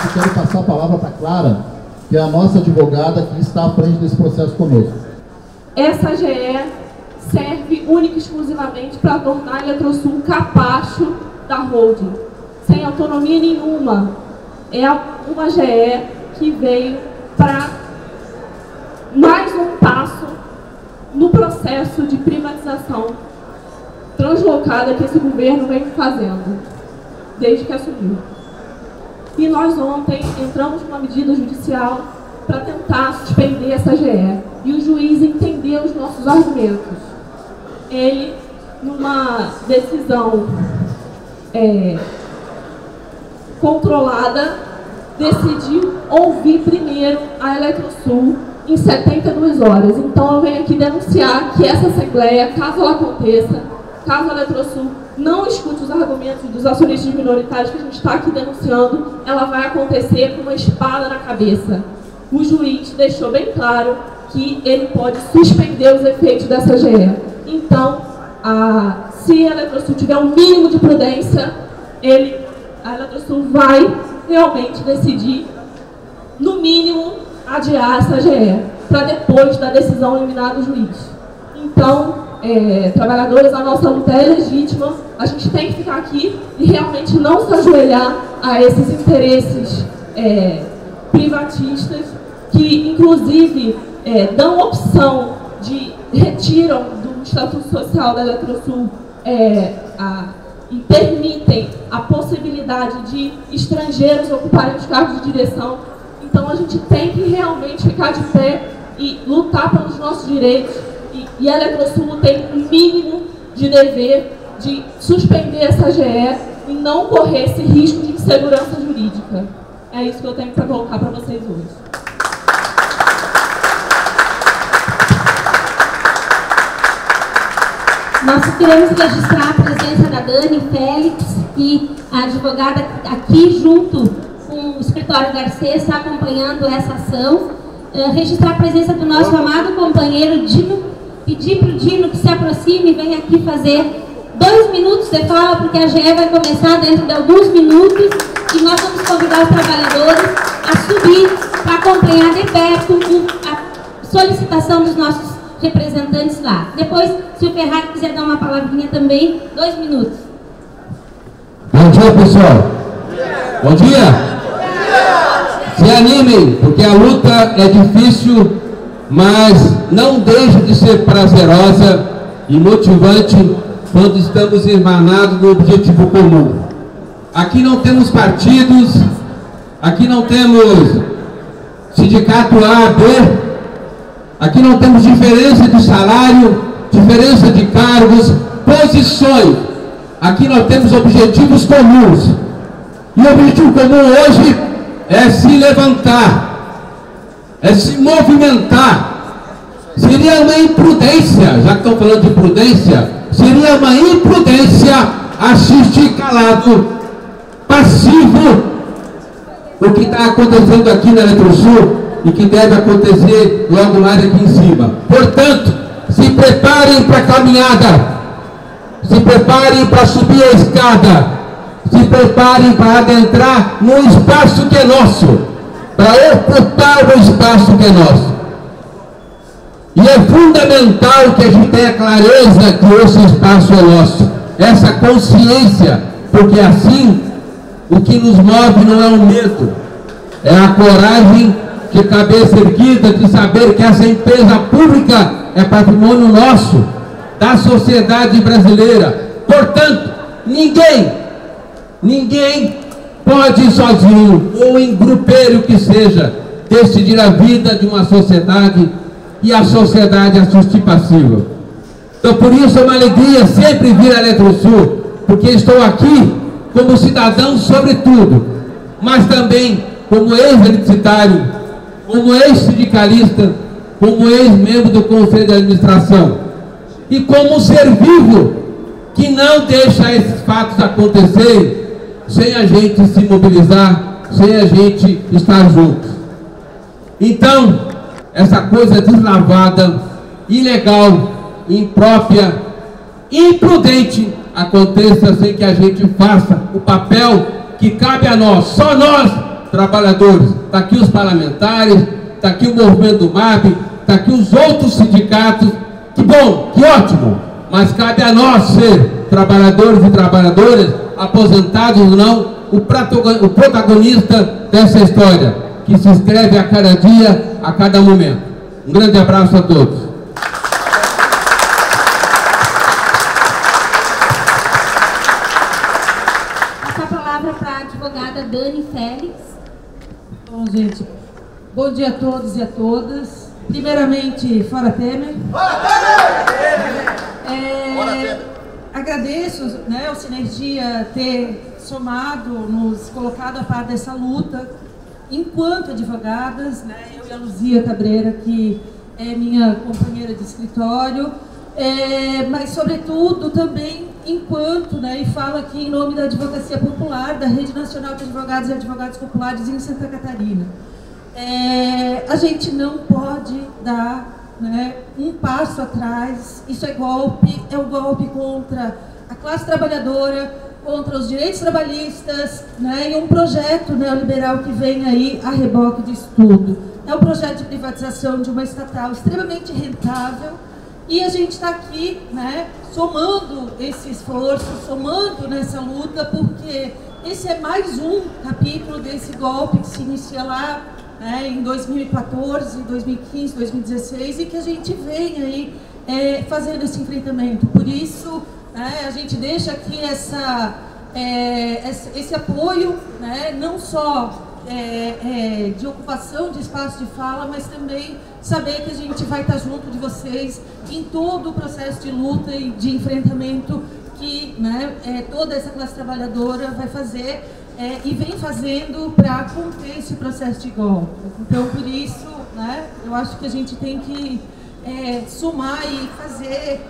Eu quero passar a palavra para a Clara, que é a nossa advogada que está à frente desse processo conosco. Essa GE serve única e exclusivamente para tornar a Eletrosul um capacho da holding, sem autonomia nenhuma. É uma GE que veio para mais um passo processo de privatização translocada que esse governo vem fazendo desde que assumiu. E nós ontem entramos com uma medida judicial para tentar suspender essa GE. E o juiz entendeu os nossos argumentos. Ele, numa decisão controlada, decidiu ouvir primeiro a Eletrosul em 72 horas. Então eu venho aqui denunciar que essa assembleia, caso ela aconteça, caso a Eletrosul não escute os argumentos dos acionistas minoritários que a gente está aqui denunciando, ela vai acontecer com uma espada na cabeça. O juiz deixou bem claro que ele pode suspender os efeitos dessa GE. Então, se a Eletrosul tiver um mínimo de prudência, a Eletrosul vai realmente decidir, no mínimo, adiar essa GE, para depois da decisão liminar do juiz. Então, trabalhadores, a nossa luta é legítima, a gente tem que ficar aqui e realmente não se ajoelhar a esses interesses privatistas, que inclusive dão opção de retiram do Estatuto Social da Eletrosul e permitem a possibilidade de estrangeiros ocuparem os cargos de direção. Então a gente tem que realmente ficar de pé e lutar pelos nossos direitos. E a Eletrosul tem um mínimo de dever de suspender essa GE e não correr esse risco de insegurança jurídica. É isso que eu tenho para colocar para vocês hoje. Nós queremos registrar a presença da Dani Félix, que a advogada aqui junto com o escritório Garcês está acompanhando essa ação. Registrar a presença do nosso amado companheiro Dino, pedir para o Dino que se aproxime e venha aqui fazer 2 minutos de fala, porque a GE vai começar dentro de alguns minutos e nós vamos convidar os trabalhadores a subir para acompanhar de perto a solicitação dos nossos representantes lá. Depois, se o Ferrari quiser dar uma palavrinha também, 2 minutos. Bom dia, pessoal. Bom dia. Se animem, porque a luta é difícil, mas não deixa de ser prazerosa e motivante quando estamos irmanados no objetivo comum. Aqui não temos partidos, aqui não temos sindicato A, B, aqui não temos diferença de salário, diferença de cargos, posições. Aqui nós temos objetivos comuns. E o objetivo comum hoje é se levantar, é se movimentar. Seria uma imprudência, já que estão falando de prudência, seria uma imprudência assistir calado, passivo, o que está acontecendo aqui na Eletrosul e que deve acontecer logo mais aqui em cima. Portanto, se preparem para a caminhada, se preparem para subir a escada, se preparem para adentrar no espaço que é nosso, para ocupar o espaço que é nosso. E é fundamental que a gente tenha clareza que esse espaço é nosso, essa consciência, porque assim o que nos move não é o medo, é a coragem de cabeça erguida, de saber que essa empresa pública é patrimônio nosso, da sociedade brasileira. Portanto, ninguém pode sozinho, ou em grupeiro que seja, decidir a vida de uma sociedade, e a sociedade assistir passiva. Então, por isso é uma alegria sempre vir à Eletrosul, porque estou aqui como cidadão sobretudo, mas também como ex-elicitário, como ex-sindicalista, como ex-membro do Conselho de Administração e como um ser vivo que não deixa esses fatos acontecerem sem a gente se mobilizar, sem a gente estar juntos. Então, essa coisa deslavada, ilegal, imprópria, imprudente aconteça sem que a gente faça o papel que cabe a nós, só nós, trabalhadores. Está aqui os parlamentares, está aqui o movimento do MAB, está aqui os outros sindicatos. Que bom, que ótimo, mas cabe a nós ser trabalhadores e trabalhadoras, aposentados ou não, o protagonista dessa história, que se escreve a cada dia, a cada momento. Um grande abraço a todos. advogada Dani Félix. Bom, gente, bom dia a todos e a todas. Primeiramente, fora Temer. Agradeço, né, o Sinergia ter somado, nos colocado a par dessa luta, enquanto advogadas, né, eu e a Luzia Cabreira, que é minha companheira de escritório, mas sobretudo também enquanto, né, e falo aqui em nome da Advocacia Popular, da Rede Nacional de Advogados e Advogados Populares em Santa Catarina. A gente não pode dar, né, um passo atrás. Isso é o golpe contra a classe trabalhadora, contra os direitos trabalhistas, né, e um projeto neoliberal que vem aí a reboque disso tudo. É um projeto de privatização de uma estatal extremamente rentável, e a gente está aqui, né, somando esse esforço, somando nessa luta, porque esse é mais um capítulo desse golpe que se inicia lá, né, em 2014, 2015, 2016, e que a gente vem aí fazendo esse enfrentamento. Por isso, né, a gente deixa aqui esse apoio, né, não só de ocupação de espaço de fala, mas também saber que a gente vai estar junto de vocês em todo o processo de luta e de enfrentamento que, né, toda essa classe trabalhadora vai fazer e vem fazendo para conter esse processo de golpe. Então, por isso, né, eu acho que a gente tem que somar e fazer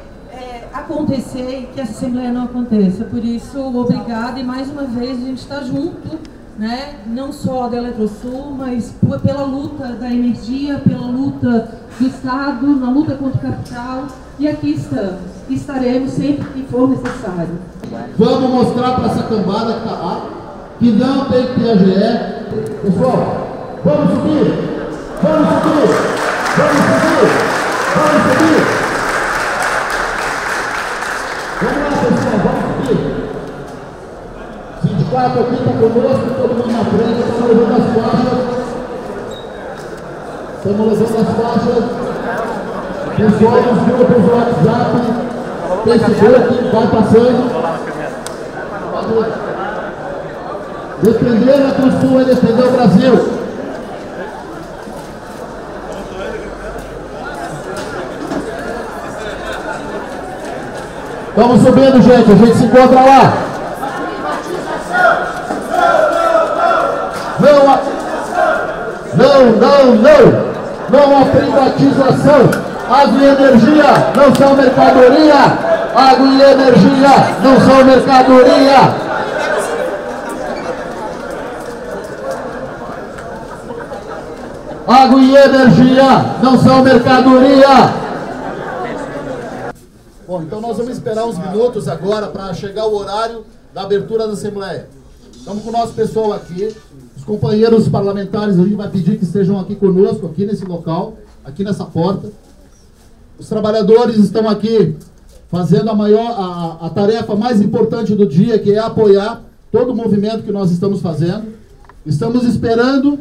acontecer e que essa Assembleia não aconteça. Por isso, obrigada, e mais uma vez a gente está junto, né, não só da Eletrosul, mas pela luta da energia, pela luta do Estado, na luta contra o capital, e aqui estamos. E estaremos sempre que for necessário. Vamos mostrar para essa cambada que está lá que não tem que ter AGE. Pessoal, vamos subir! Vamos subir! Vamos subir! Vamos subir! Vamos lá, pessoal, vamos subir! O sindicato aqui está conosco, todo mundo na frente, estamos levando as faixas. Estamos levando as faixas. Pessoal nos grupos do WhatsApp, Facebook, vai passando. Defender a Eletrosul é defender o Brasil. Estamos subindo, gente. A gente se encontra lá. Não há privatização. Água e energia não são mercadoria. Água e energia não são mercadoria. Água e energia não são mercadoria. Bom, então nós vamos esperar uns minutos agora para chegar o horário da abertura da Assembleia. Estamos com o nosso pessoal aqui, os companheiros parlamentares, a gente vai pedir que estejam aqui conosco, aqui nesse local, aqui nessa porta. Os trabalhadores estão aqui fazendo a tarefa mais importante do dia, que é apoiar todo o movimento que nós estamos fazendo. Estamos esperando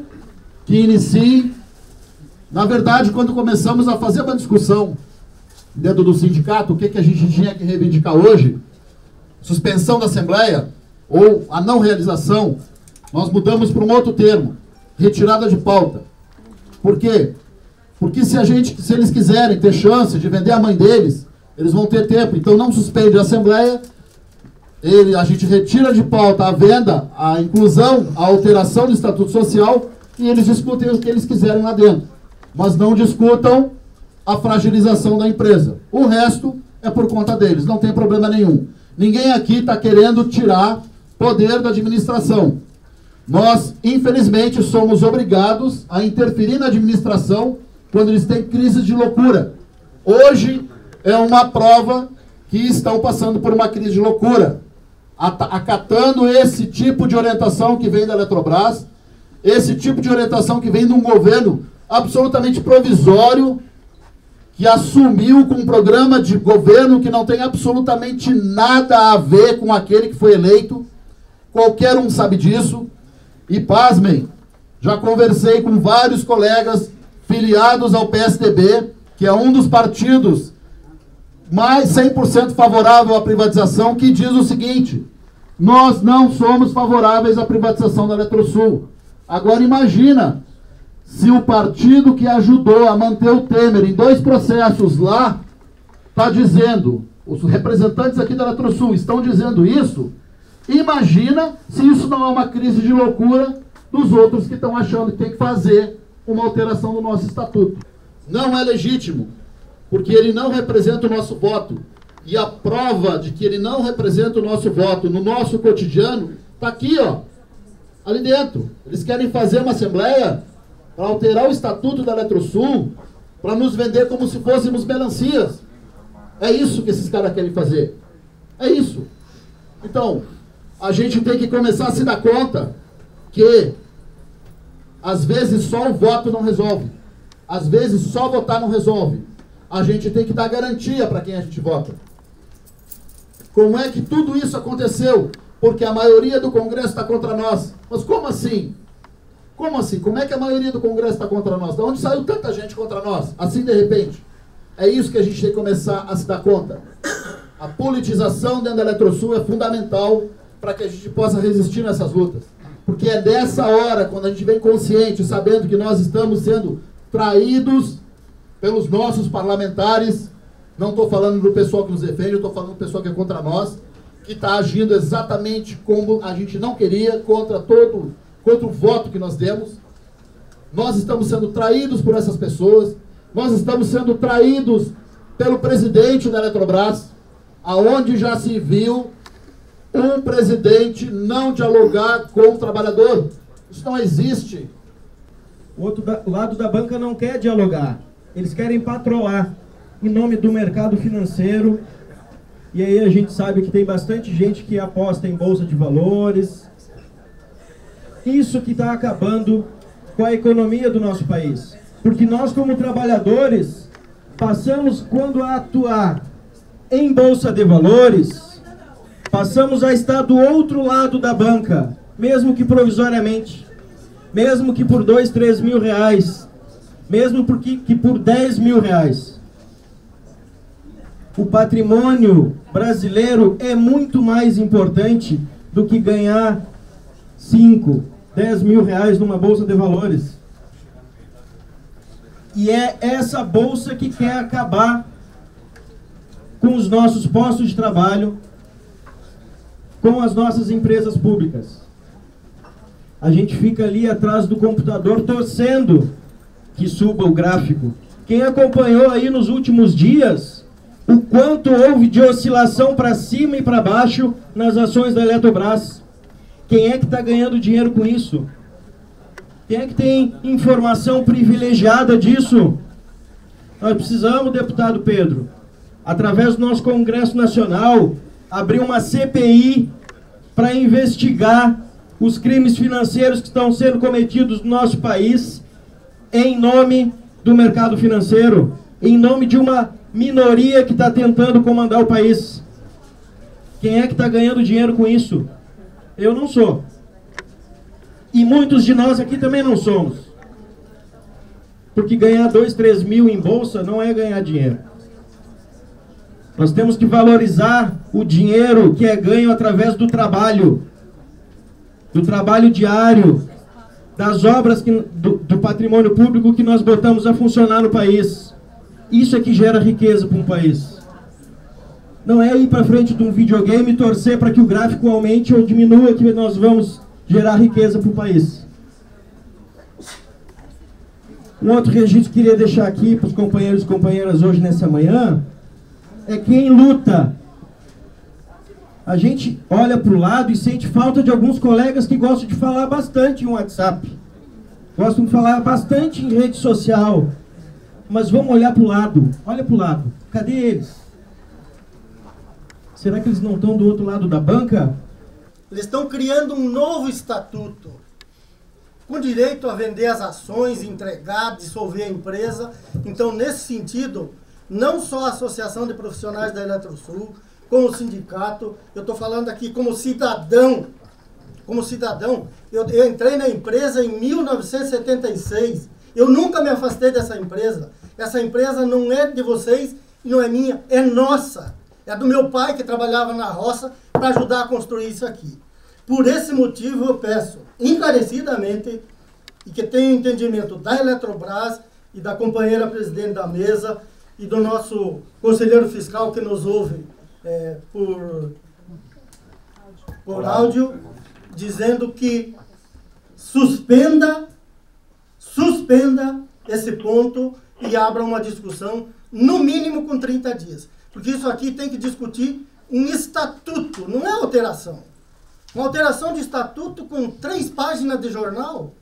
que inicie. Na verdade, quando começamos a fazer uma discussão dentro do sindicato, o que a gente tinha que reivindicar hoje, suspensão da Assembleia ou a não realização, nós mudamos para um outro termo, retirada de pauta. Por quê? Porque se eles quiserem ter chance de vender a mãe deles, eles vão ter tempo. Então não suspende a Assembleia, a gente retira de pauta a venda, a inclusão, a alteração do Estatuto Social, e eles discutem o que eles quiserem lá dentro. Mas não discutam a fragilização da empresa. O resto é por conta deles, não tem problema nenhum. Ninguém aqui está querendo tirar poder da administração. Nós, infelizmente, somos obrigados a interferir na administração quando eles têm crises de loucura. Hoje é uma prova que estão passando por uma crise de loucura, acatando esse tipo de orientação que vem da Eletrobras, esse tipo de orientação que vem de um governo absolutamente provisório, que assumiu com um programa de governo que não tem absolutamente nada a ver com aquele que foi eleito. Qualquer um sabe disso. E pasmem, já conversei com vários colegas filiados ao PSDB, que é um dos partidos mais 100% favorável à privatização, que diz o seguinte: Nós não somos favoráveis à privatização da Eletrosul. Agora imagina se o partido que ajudou a manter o Temer em 2 processos lá está dizendo, os representantes aqui da Eletrosul estão dizendo isso, imagina se isso não é uma crise de loucura dos outros que estão achando que tem que fazer uma alteração do nosso estatuto. Não é legítimo, porque ele não representa o nosso voto. E a prova de que ele não representa o nosso voto no nosso cotidiano está aqui, ó, ali dentro. Eles querem fazer uma assembleia para alterar o estatuto da Eletrosul, para nos vender como se fôssemos melancias. É isso que esses caras querem fazer. É isso. Então, a gente tem que começar a se dar conta que, às vezes, só o voto não resolve. Às vezes, só votar não resolve. A gente tem que dar garantia para quem a gente vota. Como é que tudo isso aconteceu? Porque a maioria do Congresso está contra nós. Mas como assim? Como assim? Como é que a maioria do Congresso está contra nós? De onde saiu tanta gente contra nós? Assim, de repente. É isso que a gente tem que começar a se dar conta. A politização dentro da Eletrosul é fundamental para que a gente possa resistir nessas lutas. Porque é dessa hora, quando a gente vem consciente, sabendo que nós estamos sendo traídos pelos nossos parlamentares. Não estou falando do pessoal que nos defende, eu estou falando do pessoal que é contra nós, que está agindo exatamente como a gente não queria, contra o voto que nós demos. Nós estamos sendo traídos por essas pessoas, nós estamos sendo traídos pelo presidente da Eletrobras, aonde já se viu um presidente não dialogar com o trabalhador. Isso não existe. O outro lado da banca não quer dialogar, eles querem patroar em nome do mercado financeiro, e aí a gente sabe que tem bastante gente que aposta em bolsa de valores. Isso que está acabando com a economia do nosso país, porque nós, como trabalhadores, passamos, quando a atuar em bolsa de valores, passamos a estar do outro lado da banca, mesmo que provisoriamente, mesmo que por 2, 3 mil reais, mesmo que por 10 mil reais. O patrimônio brasileiro é muito mais importante do que ganhar 5, 10 mil reais numa bolsa de valores. E é essa bolsa que quer acabar com os nossos postos de trabalho, com as nossas empresas públicas. A gente fica ali atrás do computador torcendo que suba o gráfico. Quem acompanhou aí nos últimos dias o quanto houve de oscilação para cima e para baixo nas ações da Eletrobras? Quem é que está ganhando dinheiro com isso? Quem é que tem informação privilegiada disso? Nós precisamos, deputado Pedro, através do nosso Congresso Nacional, abrir uma CPI para investigar os crimes financeiros que estão sendo cometidos no nosso país em nome do mercado financeiro, em nome de uma minoria que está tentando comandar o país. Quem é que está ganhando dinheiro com isso? Eu não sou. E muitos de nós aqui também não somos. Porque ganhar 2, 3 mil em bolsa não é ganhar dinheiro. Nós temos que valorizar o dinheiro que é ganho através do trabalho diário, das obras do patrimônio público que nós botamos a funcionar no país. Isso é que gera riqueza para um país. Não é ir para frente de um videogame e torcer para que o gráfico aumente ou diminua, que nós vamos gerar riqueza para o país. Um outro registro que queria deixar aqui para os companheiros e companheiras hoje nessa manhã é quem luta. A gente olha para o lado e sente falta de alguns colegas que gostam de falar bastante em WhatsApp, gostam de falar bastante em rede social. Mas vamos olhar para o lado. Olha para o lado. Cadê eles? Será que eles não estão do outro lado da banca? Eles estão criando um novo estatuto, com direito a vender as ações, entregar, dissolver a empresa. Então, nesse sentido, não só a Associação de Profissionais da Eletrosul, como o sindicato, eu estou falando aqui como cidadão. Eu entrei na empresa em 1976. Eu nunca me afastei dessa empresa. Essa empresa não é de vocês e não é minha, é nossa. É do meu pai, que trabalhava na roça, para ajudar a construir isso aqui. Por esse motivo, eu peço encarecidamente e que tenha entendimento da Eletrobras e da companheira presidente da mesa e do nosso conselheiro fiscal que nos ouve por áudio, dizendo que suspenda esse ponto e abra uma discussão, no mínimo com 30 dias. Porque isso aqui tem que discutir um estatuto, não é alteração. Uma alteração de estatuto com 3 páginas de jornal.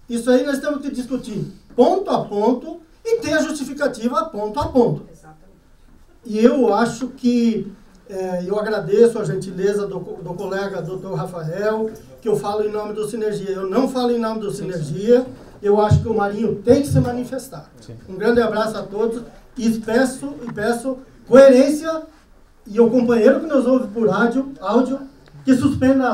Isso aí nós temos que discutir ponto a ponto e ter a justificativa ponto a ponto. E eu acho que, eu agradeço a gentileza do colega Dr. Rafael, que eu falo em nome do Sinergia. Eu não falo em nome do Sinergia, eu acho que o Marinho tem que se manifestar. Sim. Um grande abraço a todos e peço coerência, e o companheiro que nos ouve por áudio, que suspenda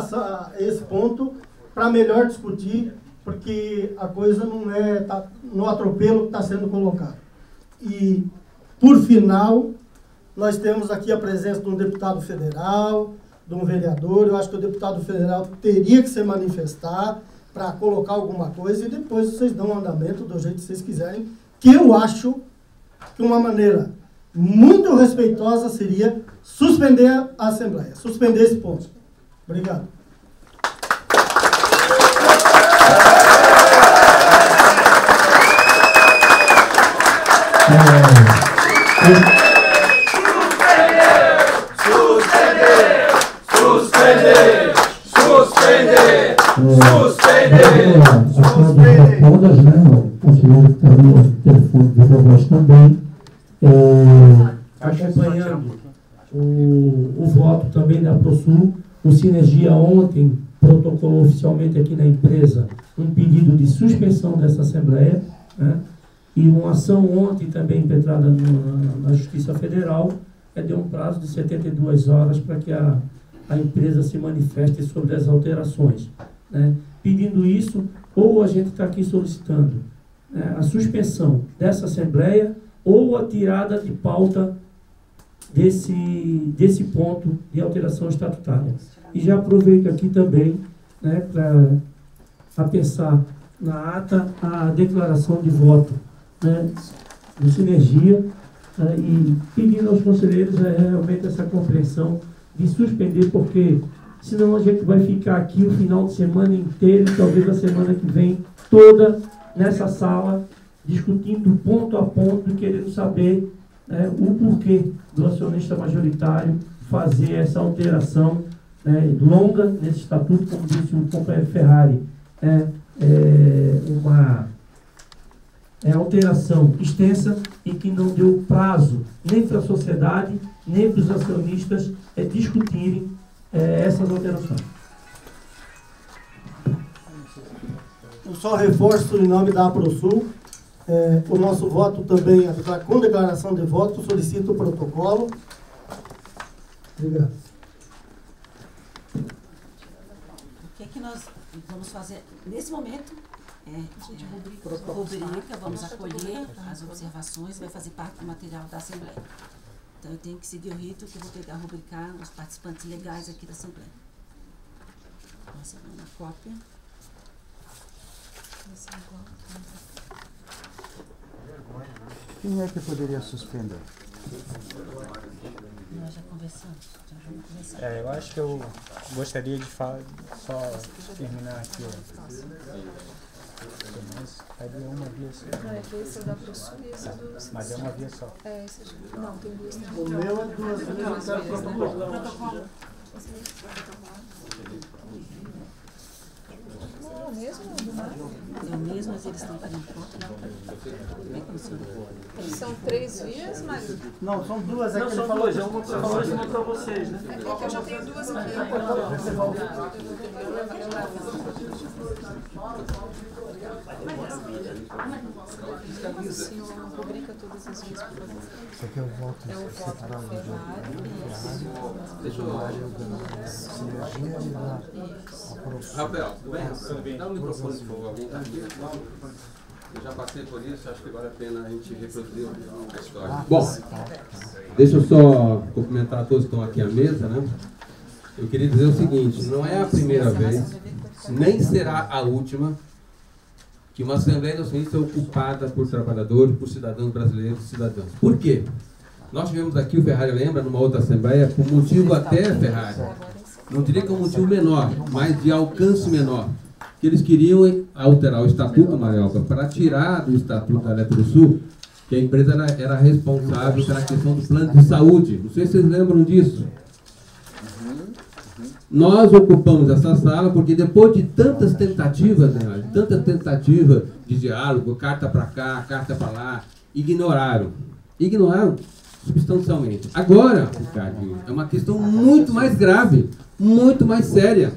esse ponto para melhor discutir, porque a coisa não é no atropelo que está sendo colocado. E, por final, nós temos aqui a presença de um deputado federal, de um vereador. Eu acho que o deputado federal teria que se manifestar para colocar alguma coisa e depois vocês dão um andamento do jeito que vocês quiserem, que eu acho que uma maneira muito respeitosa seria suspender a Assembleia, suspender esse ponto. Obrigado. Todas, né? O conselheiro que está no telefone de voz também, acompanhando o voto também da ProSul. O Sinergia ontem protocolou oficialmente aqui na empresa um pedido de suspensão dessa Assembleia, né? E uma ação ontem também impetrada na Justiça Federal, deu um prazo de 72 horas para que a empresa se manifeste sobre as alterações, né? Pedindo isso, ou a gente está aqui solicitando, né, a suspensão dessa Assembleia ou a tirada de pauta desse ponto de alteração estatutária. E já aproveito aqui também, né, para pensar na ata a declaração de voto, né, do Sinergia, e pedindo aos conselheiros realmente essa compreensão de suspender, porque senão a gente vai ficar aqui o final de semana inteiro, e talvez a semana que vem toda nessa sala, discutindo ponto a ponto, querendo saber, né, o porquê do acionista majoritário fazer essa alteração, né, longa nesse estatuto, como disse o companheiro Ferrari, uma alteração extensa e que não deu prazo nem para a sociedade, nem para os acionistas discutirem essas alterações. Eu só reforço em nome da ProSul, o nosso voto também, com declaração de voto, solicito o protocolo. Obrigado. O que nós vamos fazer nesse momento? Rubrica, vamos acolher as observações, vai fazer parte do material da Assembleia. Então eu tenho que seguir o rito, que eu vou pegar, rubricar os participantes legais aqui da Assembleia. Essa é uma cópia. Quem é que poderia suspender? Nós já conversamos. Eu acho que eu gostaria de só terminar aqui. Mas é uma via só. Não, é que esse é da ProSul e esse é do... Mas é uma via só. Não, tem duas. O meu é duas vias, eu quero protocolo. Não, mesmo do mar? É o mesmo, mas eles estão fazendo conta. Como é que funciona? São 3 vias, mas... Não, são duas. Não, são duas. É uma para nós e uma para vocês, né? É porque eu já tenho duas aqui. O senhor rubrica todas as vias, por favor. Isso aqui é o voto separado do Mário, da Sinergia e da ProSul. Rafael, tudo bem? Dá o microfone, por favor. Alguém está aqui? Eu já passei por isso, acho que vale a pena a gente reproduzir a história. Bom, deixa eu só cumprimentar a todos que estão aqui à mesa, né? Eu queria dizer o seguinte, não é a primeira vez, nem será a última, que uma Assembleia Nacionalista é ocupada por trabalhadores, por cidadãos brasileiros e cidadãos. Por quê? Nós tivemos aqui, o Ferrari lembra, numa outra Assembleia, por motivo até, Ferrari, não diria que é um motivo menor, mas de alcance menor, que eles queriam alterar o Estatuto, Marialva, para tirar do Estatuto da Eletrosul, que a empresa era responsável pela questão do plano de saúde. Não sei se vocês lembram disso. Nós ocupamos essa sala porque depois de tantas tentativas, né, tantas tentativas de diálogo, carta para cá, carta para lá, ignoraram substancialmente. Agora, Ricardinho, é uma questão muito mais grave, muito mais séria,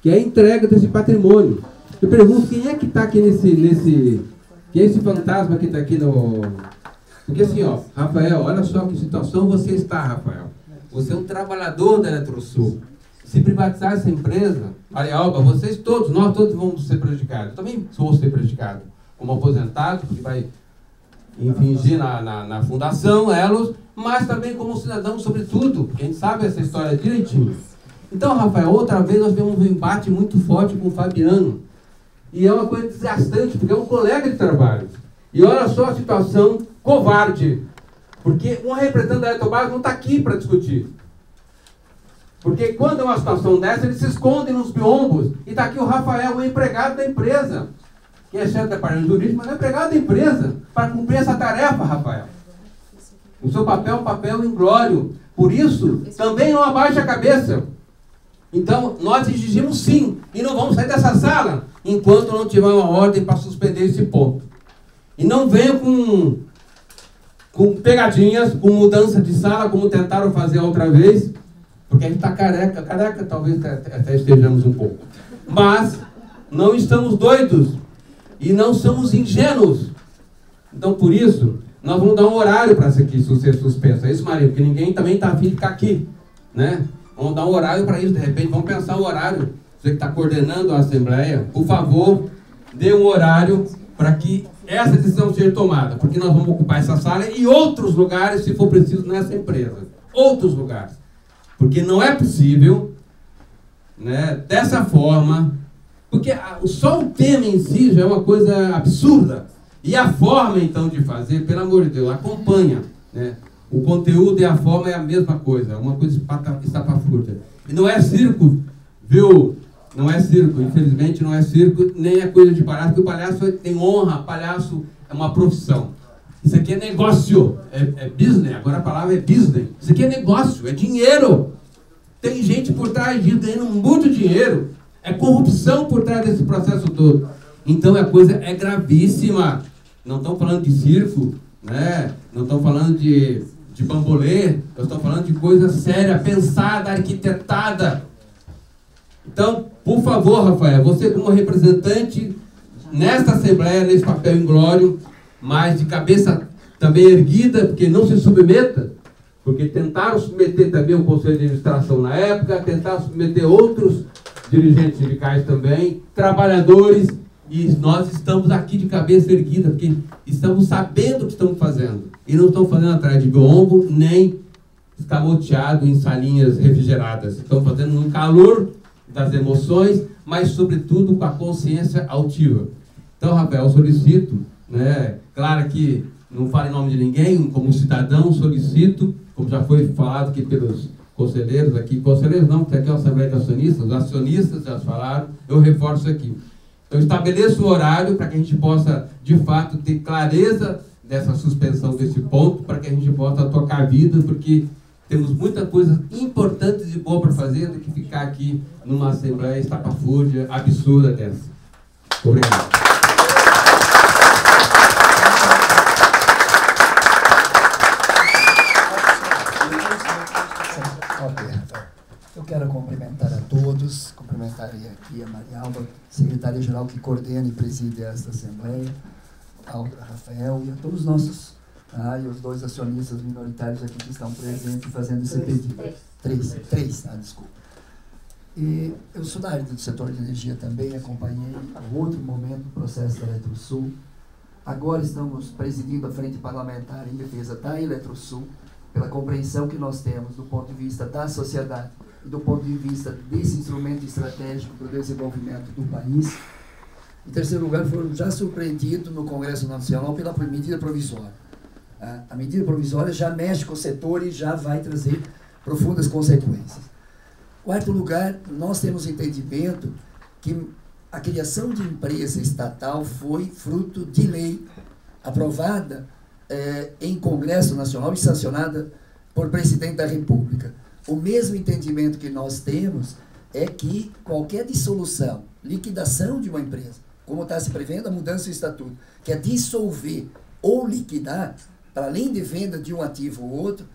que é a entrega desse patrimônio. Eu pergunto, quem é que está aqui quem é esse fantasma que está aqui no... Porque assim, ó, Rafael, olha só que situação você está, Rafael. Você é um trabalhador da Eletrosul. Se privatizar essa empresa, Marialva, vocês todos, nós todos vamos ser prejudicados. Eu também vou ser prejudicado como aposentado, que vai infringir na fundação, elos, mas também como cidadão, sobretudo, porque a gente sabe essa história direitinho. Então, Rafael, outra vez nós temos um embate muito forte com o Fabiano. E é uma coisa desgastante, porque é um colega de trabalho. E olha só a situação covarde. Porque um representante da Eletrobras não está aqui para discutir. Porque quando é uma situação dessa, eles se escondem nos biombos. E está aqui o Rafael, o empregado da empresa, que é chefe do departamento jurídico, mas é empregado da empresa, para cumprir essa tarefa, Rafael. O seu papel é um papel inglório. Por isso, também não abaixe a cabeça. Então, nós exigimos sim, e não vamos sair dessa sala, enquanto não tiver uma ordem para suspender esse ponto. E não venham com pegadinhas, com mudança de sala, como tentaram fazer a outra vez, porque a gente está careca talvez até estejamos um pouco. Mas não estamos doidos e não somos ingênuos. Então, por isso, nós vamos dar um horário para isso aqui ser suspenso. É isso, Maria? Porque ninguém também está afim de ficar aqui, né? Vamos dar um horário para isso, de repente, vamos pensar o horário. Você que está coordenando a Assembleia, por favor, dê um horário para que essa decisão seja tomada, porque nós vamos ocupar essa sala e outros lugares, se for preciso, nessa empresa. Outros lugares. Porque não é possível, né, dessa forma, porque só o tema em si já é uma coisa absurda. E a forma, então, de fazer, pelo amor de Deus, acompanha, né? O conteúdo e a forma é a mesma coisa, uma coisa estapafúrdia. E não é circo, viu? Não é circo, infelizmente não é circo, nem é coisa de palhaço, porque o palhaço tem honra, palhaço é uma profissão. Isso aqui é negócio, é business, agora a palavra é business. Isso aqui é negócio, é dinheiro. Tem gente por trás disso ganhando muito dinheiro. É corrupção por trás desse processo todo. Então a coisa é gravíssima. Não estão falando de circo, né? Não estão falando de bambolê, eu estou falando de coisa séria, pensada, arquitetada. Então, por favor, Rafael, você como representante nesta Assembleia, nesse papel inglório, mas de cabeça também erguida, porque não se submeta, porque tentaram submeter também o Conselho de Administração na época, tentaram submeter outros dirigentes sindicais também, trabalhadores, e nós estamos aqui de cabeça erguida, porque estamos sabendo o que estamos fazendo. E não estão fazendo atrás de biombo, nem escamoteado em salinhas refrigeradas. Estão fazendo no calor das emoções, mas, sobretudo, com a consciência altiva. Então, Rafael, solicito, né, claro que não falo em nome de ninguém, como cidadão, solicito, como já foi falado aqui pelos conselheiros, conselheiros não, porque aqui é a Assembleia de Acionistas, os acionistas já falaram, eu reforço aqui. Então, estabeleço o horário para que a gente possa, de fato, ter clareza dessa suspensão desse ponto, para que a gente possa tocar a vida, porque temos muita coisa importante e boa para fazer do que ficar aqui numa Assembleia estapafúrdia, absurda dessa. Obrigado. Eu quero cumprimentar a todos, cumprimentarei aqui a Marialva, secretária-geral que coordena e preside esta Assembleia, ao Rafael e a todos os nossos, e os dois acionistas minoritários aqui que estão presentes fazendo esse pedido. Três, desculpa. E eu sou da área do setor de energia também, acompanhei a outro momento o processo da Eletrosul, Agora estamos presidindo a Frente Parlamentar em defesa da Eletrosul, pela compreensão que nós temos do ponto de vista da sociedade e do ponto de vista desse instrumento estratégico para o desenvolvimento do país. Em terceiro lugar, foram já surpreendidos no Congresso Nacional pela medida provisória. A medida provisória já mexe com o setor e já vai trazer profundas consequências. Quarto lugar, nós temos entendimento que a criação de empresa estatal foi fruto de lei aprovada em Congresso Nacional e sancionada por presidente da República. O mesmo entendimento que nós temos é que qualquer dissolução, liquidação de uma empresa, como está se prevendo a mudança do estatuto, que é dissolver ou liquidar, para além de venda de um ativo ou outro,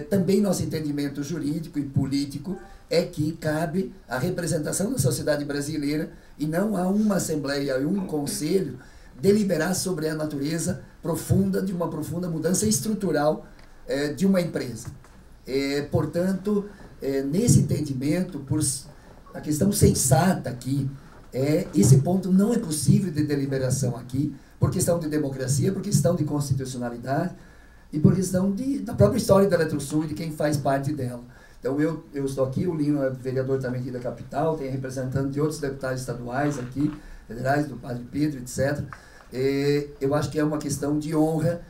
também nosso entendimento jurídico e político é que cabe a representação da sociedade brasileira e não a uma assembleia e um conselho deliberar sobre a natureza profunda de uma profunda mudança estrutural de uma empresa. Portanto, nesse entendimento, por a questão sensata aqui, esse ponto não é possível de deliberação aqui, por questão de democracia, por questão de constitucionalidade e por questão da própria história da Eletrosul e de quem faz parte dela. Então, eu estou aqui, o Lino é vereador também aqui da capital, tem representante de outros deputados estaduais aqui, federais, do Padre Pedro, etc. Eu acho que é uma questão de honra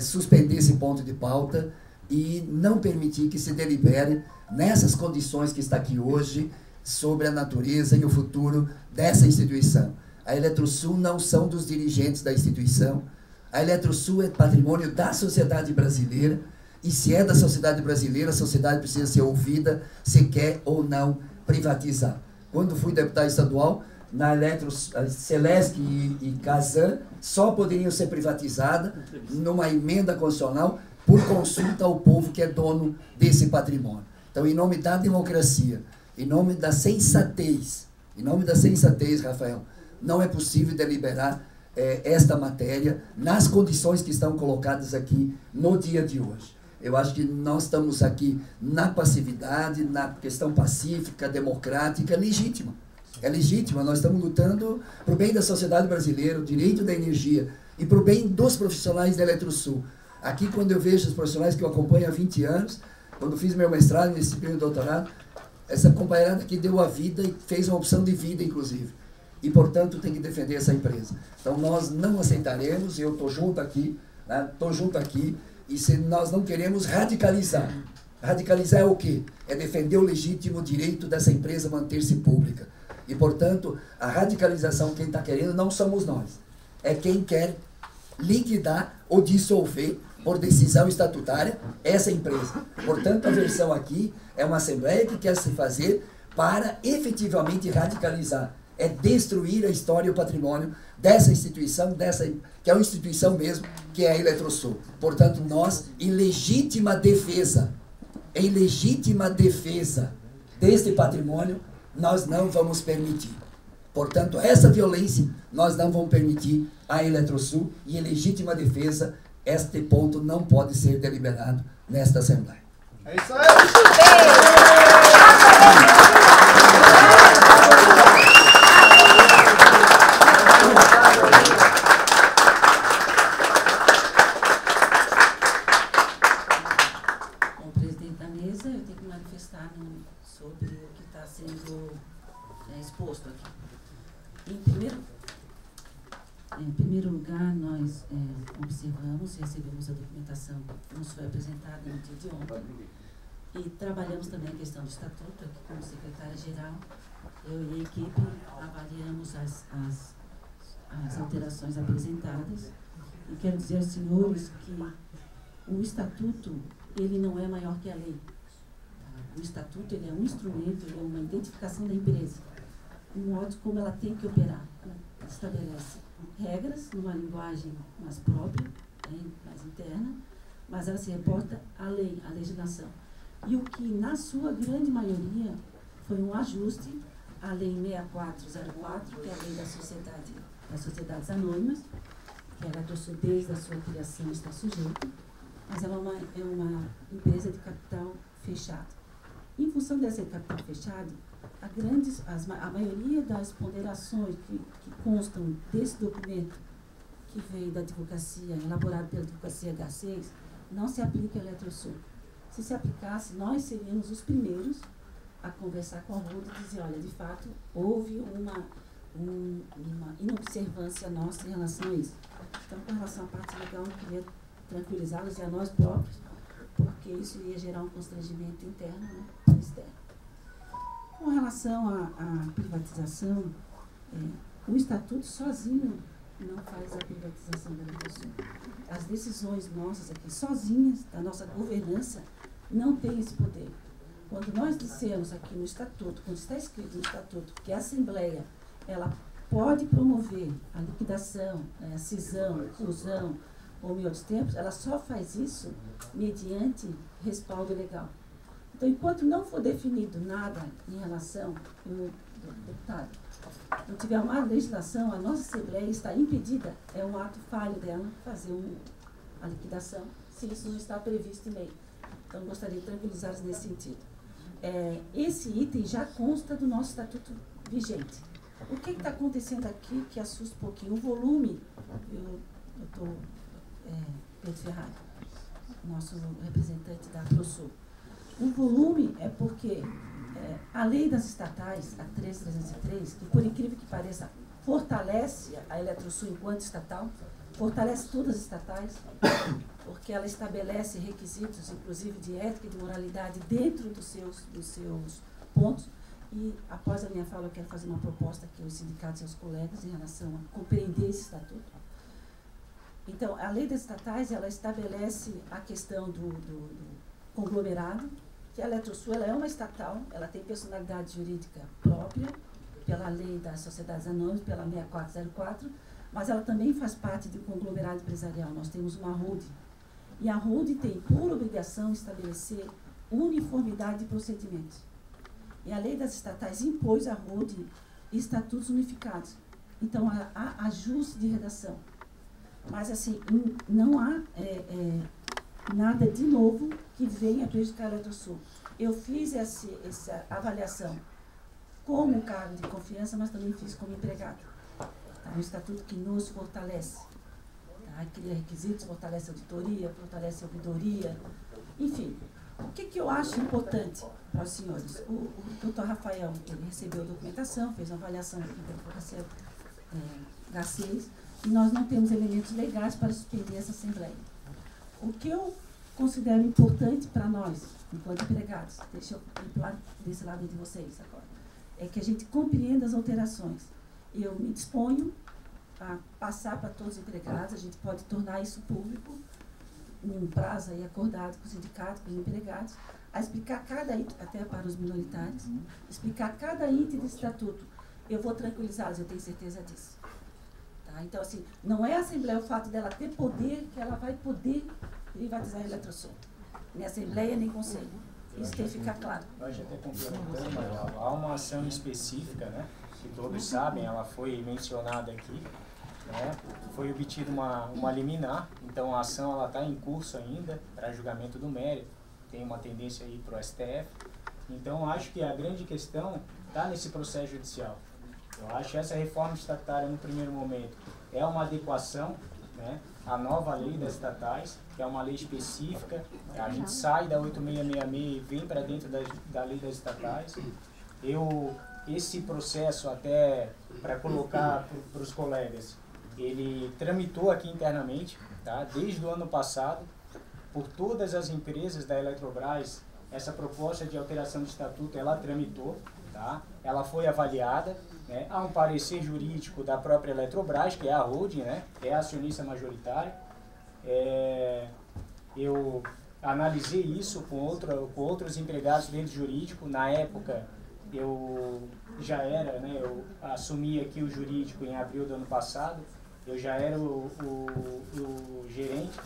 suspender esse ponto de pauta e não permitir que se delibere nessas condições que está aqui hoje sobre a natureza e o futuro dessa instituição. A Eletrosul não são dos dirigentes da instituição, a Eletrosul é patrimônio da sociedade brasileira, e se é da sociedade brasileira, a sociedade precisa ser ouvida se quer ou não privatizar. Quando fui deputado estadual, na Celesc e Casan só poderiam ser privatizadas numa emenda constitucional por consulta ao povo que é dono desse patrimônio. Então, em nome da democracia, em nome da sensatez, Rafael, não é possível deliberar esta matéria nas condições que estão colocadas aqui no dia de hoje. Eu acho que nós estamos aqui na passividade, na questão pacífica, democrática, legítima. É legítima, nós estamos lutando para o bem da sociedade brasileira, o direito da energia e para o bem dos profissionais da Eletrosul. Aqui, quando eu vejo os profissionais que eu acompanho há 20 anos, quando fiz meu mestrado, nesse primeiro doutorado, essa companheirada aqui deu a vida e fez uma opção de vida, inclusive. E, portanto, tem que defender essa empresa. Então, nós não aceitaremos, eu estou junto aqui, e se nós não queremos radicalizar. Radicalizar é o quê? É defender o legítimo direito dessa empresa manter-se pública. E, portanto, a radicalização, quem está querendo, não somos nós. É quem quer liquidar ou dissolver, por decisão estatutária, essa empresa. Portanto, a versão aqui é uma assembleia que quer se fazer para efetivamente radicalizar. É destruir a história e o patrimônio dessa instituição, que é uma instituição mesmo, que é a Eletrosul. Portanto, nós, em legítima defesa deste patrimônio, nós não vamos permitir. Portanto, essa violência nós não vamos permitir à Eletrosul e, em legítima defesa, este ponto não pode ser deliberado nesta Assembleia. É isso aí! Como presidente da mesa, eu tenho que manifestar sobre o que está sendo exposto aqui. Em primeiro lugar, nós observamos e recebemos a documentação que nos foi apresentada no dia de ontem e trabalhamos também a questão do estatuto, aqui como secretária-geral, eu e a equipe avaliamos as alterações apresentadas e quero dizer aos senhores que o estatuto, ele não é maior que a lei. O estatuto, ele é um instrumento, ele é uma identificação da empresa, um modo como ela tem que operar, estabelece regras numa linguagem mais própria, mais interna, mas ela se reporta à lei, à legislação. E o que, na sua grande maioria, foi um ajuste à Lei 6404, que é a Lei das Sociedades Anônimas, que ela desde a sua criação está sujeita, mas ela é uma empresa de capital fechado. Em função dessa capital fechado, a maioria das ponderações que constam desse documento, que veio da advocacia, elaborado pela advocacia H6, não se aplica a Eletrosul. Se aplicasse, nós seríamos os primeiros a conversar com a RUD e dizer, olha, de fato, houve uma inobservância nossa em relação a isso. Então, com relação à parte legal, eu queria tranquilizá-los e a nós próprios, porque isso ia gerar um constrangimento interno, né, e externo. Com relação à privatização, o Estatuto sozinho não faz a privatização da Eletrosul. As decisões nossas aqui, sozinhas, da nossa governança, não tem esse poder. Quando nós dissemos aqui no Estatuto, quando está escrito no Estatuto, que a Assembleia ela pode promover a liquidação, a cisão, fusão, ou em outros tempos, ela só faz isso mediante respaldo legal. Então, enquanto não for definido nada em relação, deputado, não tiver uma legislação, a nossa Assembleia está impedida, é um ato falho dela fazer a liquidação, se isso não está previsto em lei. Então, gostaria de tranquilizá-los nesse sentido. Esse item já consta do nosso Estatuto vigente. O que está acontecendo aqui que assusta um pouquinho? O volume, doutor Pedro Ferrari, nosso representante da ProSul, o volume é porque a lei das estatais, a 13303, que por incrível que pareça, fortalece a Eletrosul enquanto estatal, fortalece todas as estatais, porque ela estabelece requisitos, inclusive de ética e de moralidade, dentro dos seus pontos. E, após a minha fala, eu quero fazer uma proposta aqui aos sindicatos e aos colegas em relação a compreender esse estatuto. Então, a lei das estatais, ela estabelece a questão do conglomerado, que a Eletrosul ela é uma estatal, ela tem personalidade jurídica própria, pela lei das sociedades anônimas, pela 6404, mas ela também faz parte de um conglomerado empresarial. Nós temos uma RUD. E a RUD tem por obrigação estabelecer uniformidade de procedimentos. E a lei das estatais impôs à RUD estatutos unificados. Então, há ajuste de redação. Mas, assim, não há nada de novo que venha prejudicar a Eletrosul. Eu fiz essa avaliação como cargo de confiança, mas também fiz como empregado. Tá? Um estatuto que nos fortalece. Tá? Cria requisitos, fortalece a auditoria, fortalece a ouvidoria. Enfim, o que eu acho importante para os senhores? O doutor Rafael, ele recebeu a documentação, fez uma avaliação aqui da advocacia H6, e nós não temos elementos legais para suspender essa Assembleia. O que eu considero importante para nós, enquanto empregados, deixa eu ir desse lado de vocês agora, é que a gente compreenda as alterações. Eu me disponho a passar para todos os empregados, a gente pode tornar isso público, num prazo aí acordado com o sindicato, com os empregados, a explicar cada item, até para os minoritários, explicar cada item do estatuto. Eu vou tranquilizá-los, eu tenho certeza disso. Tá? Então, assim, não é a Assembleia o fato dela ter poder que ela vai poder privatizar a Eletrosul. Nem Assembleia, nem Conselho. Isso tem que ficar claro. Nós já até complementando, há uma ação específica, né, que todos sabem, ela foi mencionada aqui, né, foi obtida uma liminar, então a ação está em curso ainda para julgamento do mérito, tem uma tendência aí para o STF, então acho que a grande questão está nesse processo judicial. Eu acho que essa reforma estatutária, no primeiro momento, é uma adequação, né, à nova lei das estatais, que é uma lei específica, a gente sai da 8666 e vem para dentro da lei das estatais. Esse processo, até para colocar para os colegas, ele tramitou aqui internamente, tá, desde o ano passado, por todas as empresas da Eletrobras. Essa proposta de alteração de estatuto, ela tramitou, tá? Ela foi avaliada, né? Há um parecer jurídico da própria Eletrobras, que é a holding, né? É a acionista majoritária. Eu analisei isso com outros empregados dentro do jurídico. Na época, eu já era, né? Eu assumi aqui o jurídico em abril do ano passado. Eu já era o gerente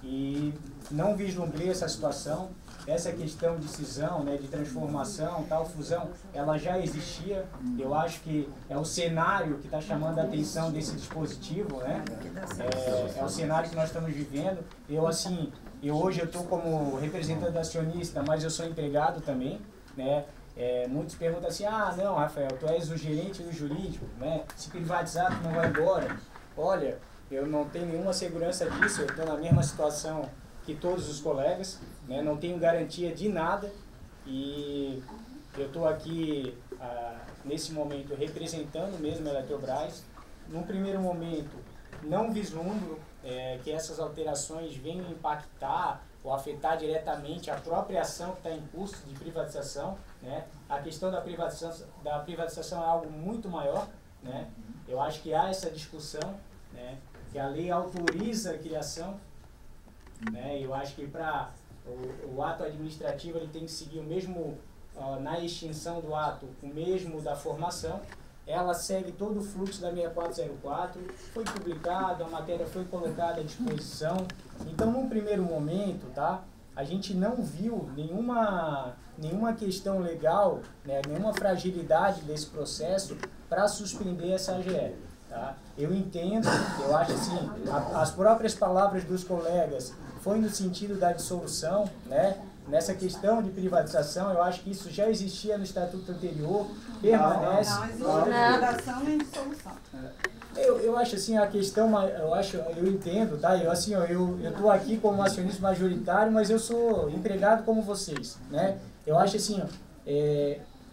e não vislumbrei essa situação. Essa questão de cisão, né, de transformação, tal fusão, ela já existia. Eu acho que é o cenário que está chamando a atenção desse dispositivo, né? É o cenário que nós estamos vivendo. Hoje eu estou como representante acionista, mas eu sou empregado também, né? Muitos perguntam assim, não, Rafael, tu és o gerente do jurídico, né? Se privatizar, tu não vai embora. Olha, eu não tenho nenhuma segurança disso, eu estou na mesma situação que todos os colegas, né? Não tenho garantia de nada e eu estou aqui, nesse momento, representando mesmo a Eletrobras. Num primeiro momento, não vislumbro que essas alterações venham impactar ou afetar diretamente a própria ação que está em curso de privatização, né? A questão da privatização é algo muito maior, né? Eu acho que há essa discussão, né? Que a lei autoriza a criação, né? Eu acho que para o ato administrativo ele tem que seguir o mesmo, na extinção do ato, o mesmo da formação. Ela segue todo o fluxo da 6404, foi publicada, a matéria foi colocada à disposição. Então, num primeiro momento, tá, a gente não viu nenhuma questão legal, né, nenhuma fragilidade desse processo para suspender essa AGE. Tá? Eu entendo, eu acho assim, as próprias palavras dos colegas foi no sentido da dissolução, né? Nessa questão de privatização, eu acho que isso já existia no estatuto anterior, permanece. Não existe privatização nem dissolução. Eu acho assim, a questão, eu entendo, tá? Eu estou aqui como acionista majoritário, mas eu sou empregado como vocês, né? Eu acho assim,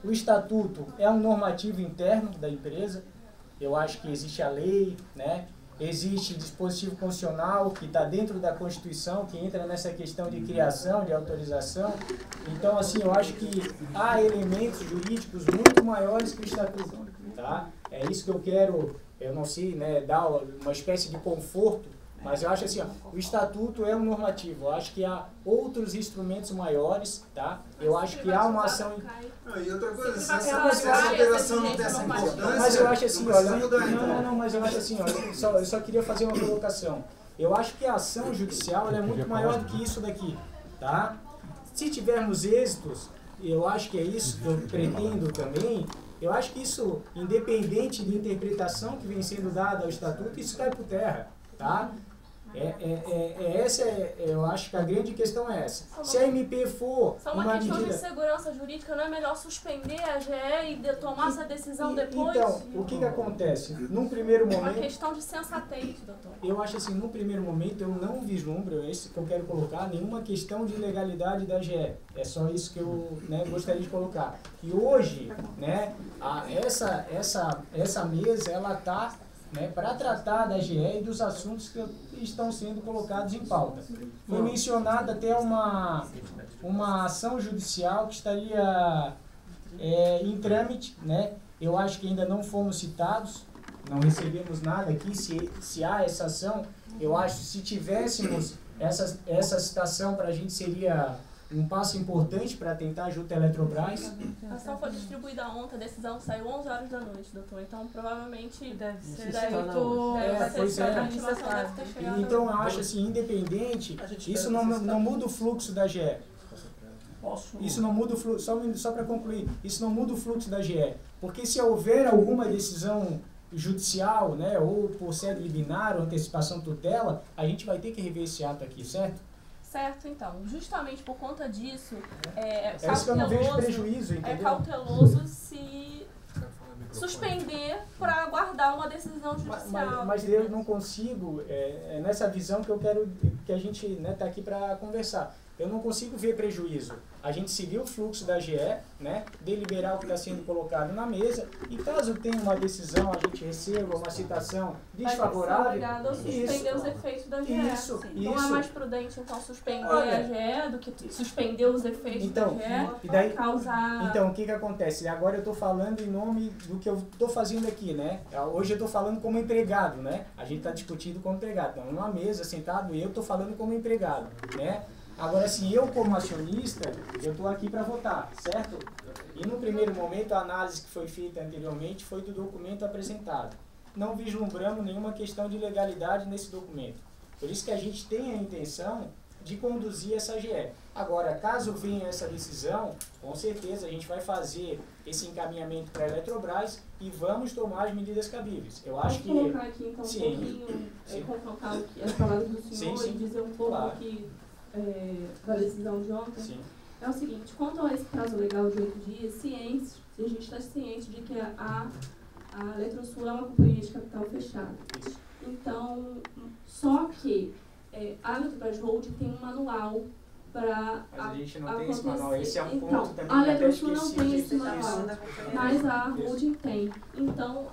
o estatuto é um normativo interno da empresa, eu acho que existe a lei, né? Existe dispositivo constitucional que está dentro da Constituição, que entra nessa questão de criação, de autorização. Então, assim, eu acho que há elementos jurídicos muito maiores que o Estatuto. Tá? É isso que eu quero, eu não sei, né, dar uma espécie de conforto, mas eu acho assim, ó, o Estatuto é um normativo. Eu acho que há outros instrumentos maiores, tá? Eu acho que há uma ação... E outra coisa, se essa alteração não tem essa importância... Mas eu acho assim, olha... Não, mas eu acho assim, olha, eu só queria fazer uma colocação. Eu acho que a ação judicial ela é muito maior do que isso daqui, tá? Se tivermos êxitos, eu acho que é isso que eu pretendo também, eu acho que isso, independente de interpretação que vem sendo dada ao Estatuto, isso cai por terra, tá? Eu acho que a grande questão é essa. Se a MP for uma questão de segurança jurídica, não é melhor suspender a AGE e tomar essa decisão depois? Então, o que acontece? Num primeiro momento... É uma questão de sensatez, doutor. Eu acho assim, num primeiro momento, eu não vislumbro, é isso que eu quero colocar, nenhuma questão de legalidade da AGE. É só isso que eu, né, gostaria de colocar. E hoje, né, essa mesa, ela está... né, para tratar da AGE e dos assuntos que estão sendo colocados em pauta. Foi mencionada até uma ação judicial que estaria em trâmite, né? Eu acho que ainda não fomos citados, não recebemos nada aqui, se há essa ação, eu acho que se tivéssemos essa citação para a gente seria um passo importante para tentar junto à Eletrobras. A ação foi distribuída ontem, a decisão saiu 11 horas da noite, doutor. Então, provavelmente deve ser Então, eu acho assim, independente, isso não muda o fluxo da AGE. Isso não muda o fluxo, só para concluir, isso não muda o fluxo da AGE. Porque se houver alguma decisão judicial, né, ou por sede liminar ou antecipação tutela, a gente vai ter que rever esse ato aqui, certo? Certo, então. Justamente por conta disso, isso que eu não vejo prejuízo, entendeu? É cauteloso se suspender para aguardar uma decisão judicial. Mas eu não consigo, nessa visão que eu quero, que a gente está aqui para conversar. Eu não consigo ver prejuízo. A gente seguiu o fluxo da AGE, né, deliberar o que está sendo colocado na mesa, e caso tenha uma decisão, a gente receba uma citação desfavorável... Vai ser obrigado a suspender os efeitos da AGE. Não é mais prudente, então, suspender a AGE do que suspender os efeitos da AGE, causar... Então, o que acontece? Agora eu estou falando em nome do que eu estou fazendo aqui, né? Hoje eu estou falando como empregado, né? A gente está discutindo como empregado. Então, numa mesa, sentado, eu estou falando como empregado, né? Agora, assim, eu como acionista, eu estou aqui para votar, certo? E no primeiro momento, a análise que foi feita anteriormente foi do documento apresentado. Não vislumbramos nenhuma questão de legalidade nesse documento. Por isso que a gente tem a intenção de conduzir essa AGE. Agora, caso venha essa decisão, com certeza a gente vai fazer esse encaminhamento para a Eletrobras e vamos tomar as medidas cabíveis. Eu acho que... Vamos colocar aqui, então, um pouquinho, confrontar as palavras do senhor e dizer um pouco aqui... da decisão de ontem, sim, é o seguinte: quanto a esse prazo legal de 8 dias, a gente está ciente de que a Eletrosul é uma companhia de capital fechado. Então, só que a Eletrobras Hold tem um manual para Mas a gente não tem acontecer. esse manual, esse é um ponto Então, também. a Eletrosul não tem esse manual, mas a Holding tem. Então,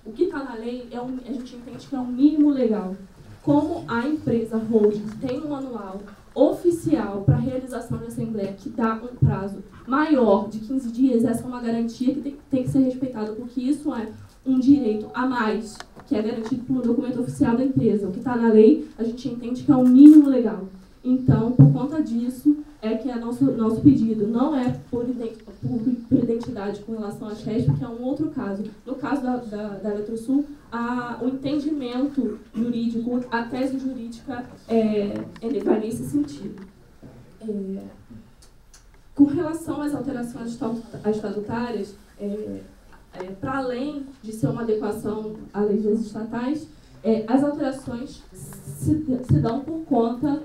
o que está na lei, a gente entende que é um mínimo legal. Como a empresa Holding tem um manual oficial para realização de assembleia que dá um prazo maior de 15 dias, essa é uma garantia que tem que ser respeitada, porque isso é um direito a mais, que é garantido por um documento oficial da empresa. O que está na lei, a gente entende que é um mínimo legal. Então, por conta disso, é que é nosso pedido. Não é por identidade com relação à Chesf, que é um outro caso. No caso da Eletrosul, o entendimento jurídico, a tese jurídica vai nesse sentido. Com relação às alterações estatutárias, para além de ser uma adequação à lei das estatais, as alterações se dão por conta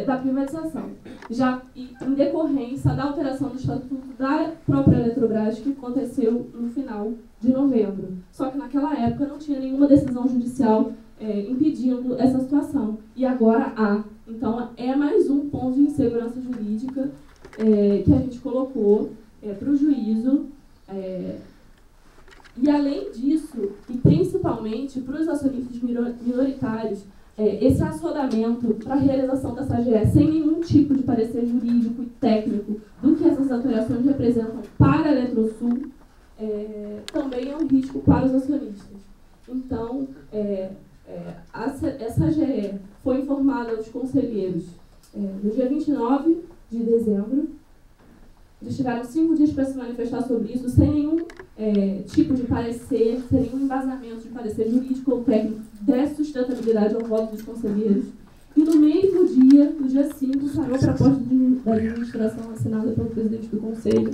da privatização, já em decorrência da alteração do estatuto da própria Eletrobras, que aconteceu no final de novembro. Só que naquela época não tinha nenhuma decisão judicial impedindo essa situação, e agora há. Então é mais um ponto de insegurança jurídica que a gente colocou para o juízo, e além disso, e principalmente para os acionistas minoritários, esse assodamento para a realização da SAGE sem nenhum tipo de parecer jurídico e técnico do que essas alterações representam para a Eletrosul, também é um risco para os acionistas. Então, a SAGE foi informada aos conselheiros no dia 29 de dezembro. Eles tiveram 5 dias para se manifestar sobre isso, sem nenhum tipo de parecer, sem nenhum embasamento de parecer jurídico ou técnico, desse sustentabilidade ao voto dos conselheiros. E no mesmo dia, no dia 5, saiu a proposta da administração assinada pelo presidente do Conselho,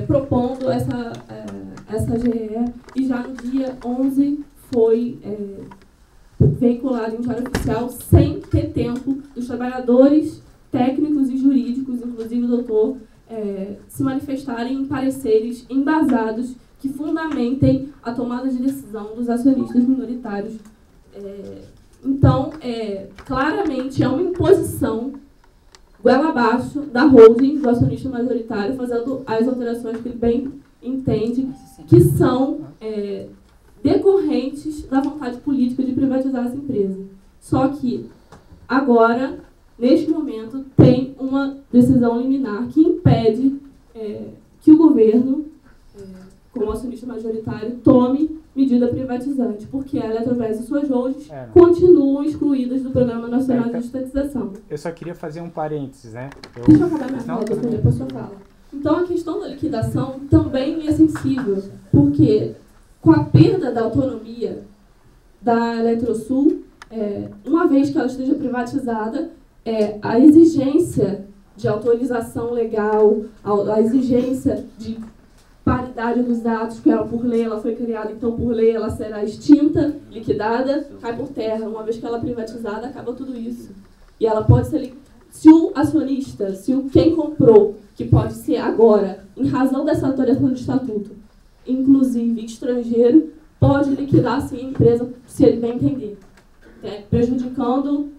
propondo essa GE, e já no dia 11 foi veiculado em diário oficial, sem ter tempo dos trabalhadores técnicos e jurídicos, inclusive o doutor, se manifestarem em pareceres embasados que fundamentem a tomada de decisão dos acionistas minoritários. Então, claramente é uma imposição goela abaixo da holding, do acionista majoritário, fazendo as alterações que ele bem entende que são decorrentes da vontade política de privatizar essa empresa. Só que agora, neste momento, tem uma decisão liminar que impede que o governo, como acionista majoritário, tome medida privatizante, porque a Eletrobras e suas holdings continuam excluídas do Programa Nacional de Estatização. Eu só queria fazer um parênteses, né? Deixa eu acabar minha fala, depois eu falo. Então, a questão da liquidação também é sensível, porque com a perda da autonomia da Eletrosul, uma vez que ela esteja privatizada, a exigência de autorização legal, a exigência de paridade dos dados, que era por lei, ela foi criada, então por lei ela será extinta, liquidada, cai por terra. Uma vez que ela é privatizada, acaba tudo isso. E ela pode ser, se o acionista, quem comprou, que pode ser agora, em razão dessa alteração do estatuto, inclusive estrangeiro, pode liquidar sim a empresa, se ele bem entender, prejudicando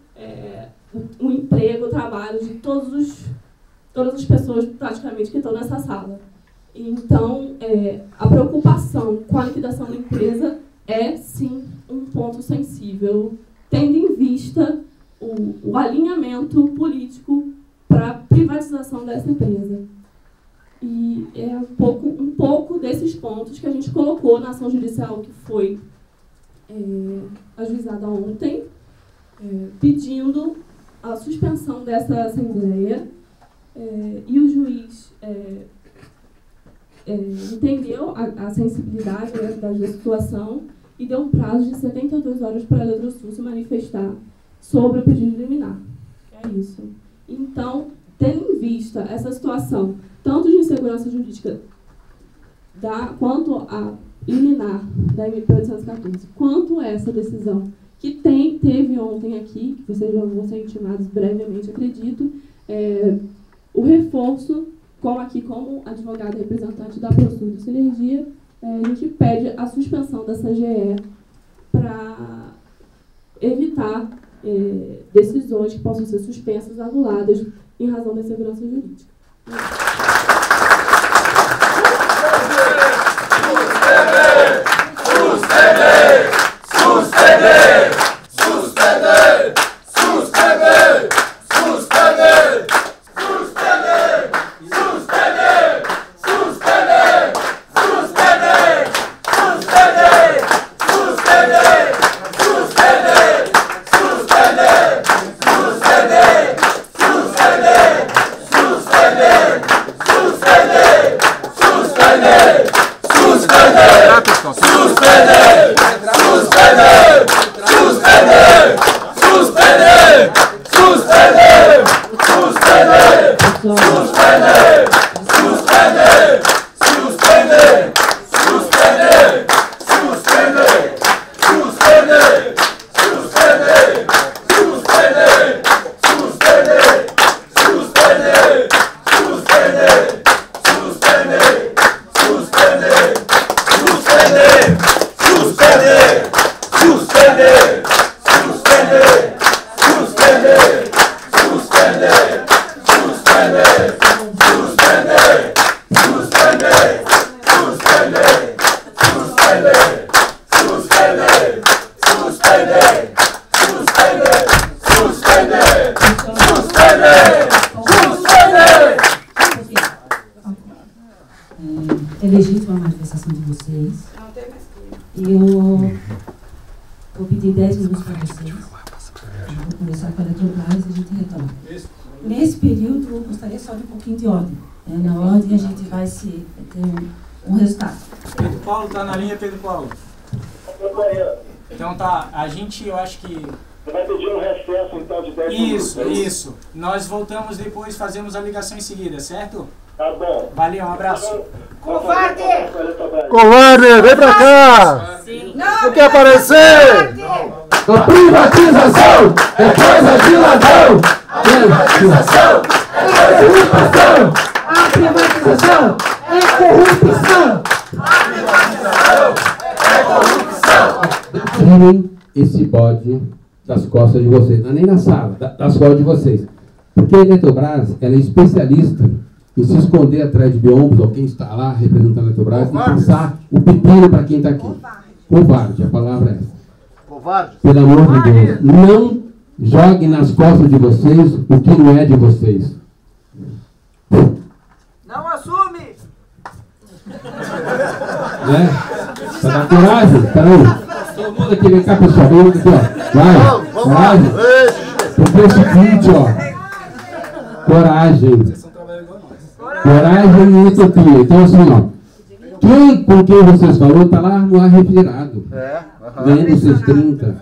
o emprego, o trabalho de todas as pessoas praticamente que estão nessa sala. Então, a preocupação com a liquidação da empresa é, sim, um ponto sensível, tendo em vista o alinhamento político para a privatização dessa empresa. E é um pouco desses pontos que a gente colocou na ação judicial que foi ajuizada ontem, pedindo a suspensão dessa assembleia, e o juiz entendeu a sensibilidade da situação e deu um prazo de 72 horas para a Eletrosul se manifestar sobre o pedido liminar. É isso. Então, tendo em vista essa situação, tanto de insegurança jurídica quanto a liminar da MP 814, quanto essa decisão que teve ontem aqui, que vocês já vão ser intimados brevemente, acredito, o reforço, como advogado representante da ProSul de Sinergia, a gente pede a suspensão dessa GE para evitar decisões que possam ser suspensas, anuladas, em razão da insegurança jurídica. É legítima a manifestação de vocês. Eu vou pedir 10 minutos para vocês. Vou conversar com a Eletrobras e a gente retorna. Nesse período, eu gostaria só de um pouquinho de ordem. Na ordem, a gente vai ter um resultado. Pedro Paulo está na linha, Pedro Paulo. Então tá, eu acho que... Você vai pedir um recesso então de 10 minutos? Isso. Nós voltamos depois, fazemos a ligação em seguida, certo? Tá bom. Valeu, um abraço. Covarde! Covarde, vem pra cá! Não quer aparecer? A privatização é coisa de ladrão! A privatização é corrupção! A privatização é corrupção! A privatização é corrupção! Tirem esse bode das costas de vocês, não é nem na sala, das costas de vocês. Porque a Eletrobras, ela é especialista em se esconder atrás de biombos, ou quem está lá representando a Eletrobras, e passar o pepino para quem está aqui. Covarde, a palavra é essa. Covarde. Pelo amor de Deus, não joguem nas costas de vocês o que não é de vocês. Não assume! Para dar coragem, peraí. Todo mundo aqui, vem cá, pessoal. Todo mundo aqui, ó. Vai, coragem. Porque é o seguinte, ó. Coragem. Coragem e utopia. Então, assim, ó. Com quem vocês falaram está lá no ar refrigerado. Ganhando seus 30,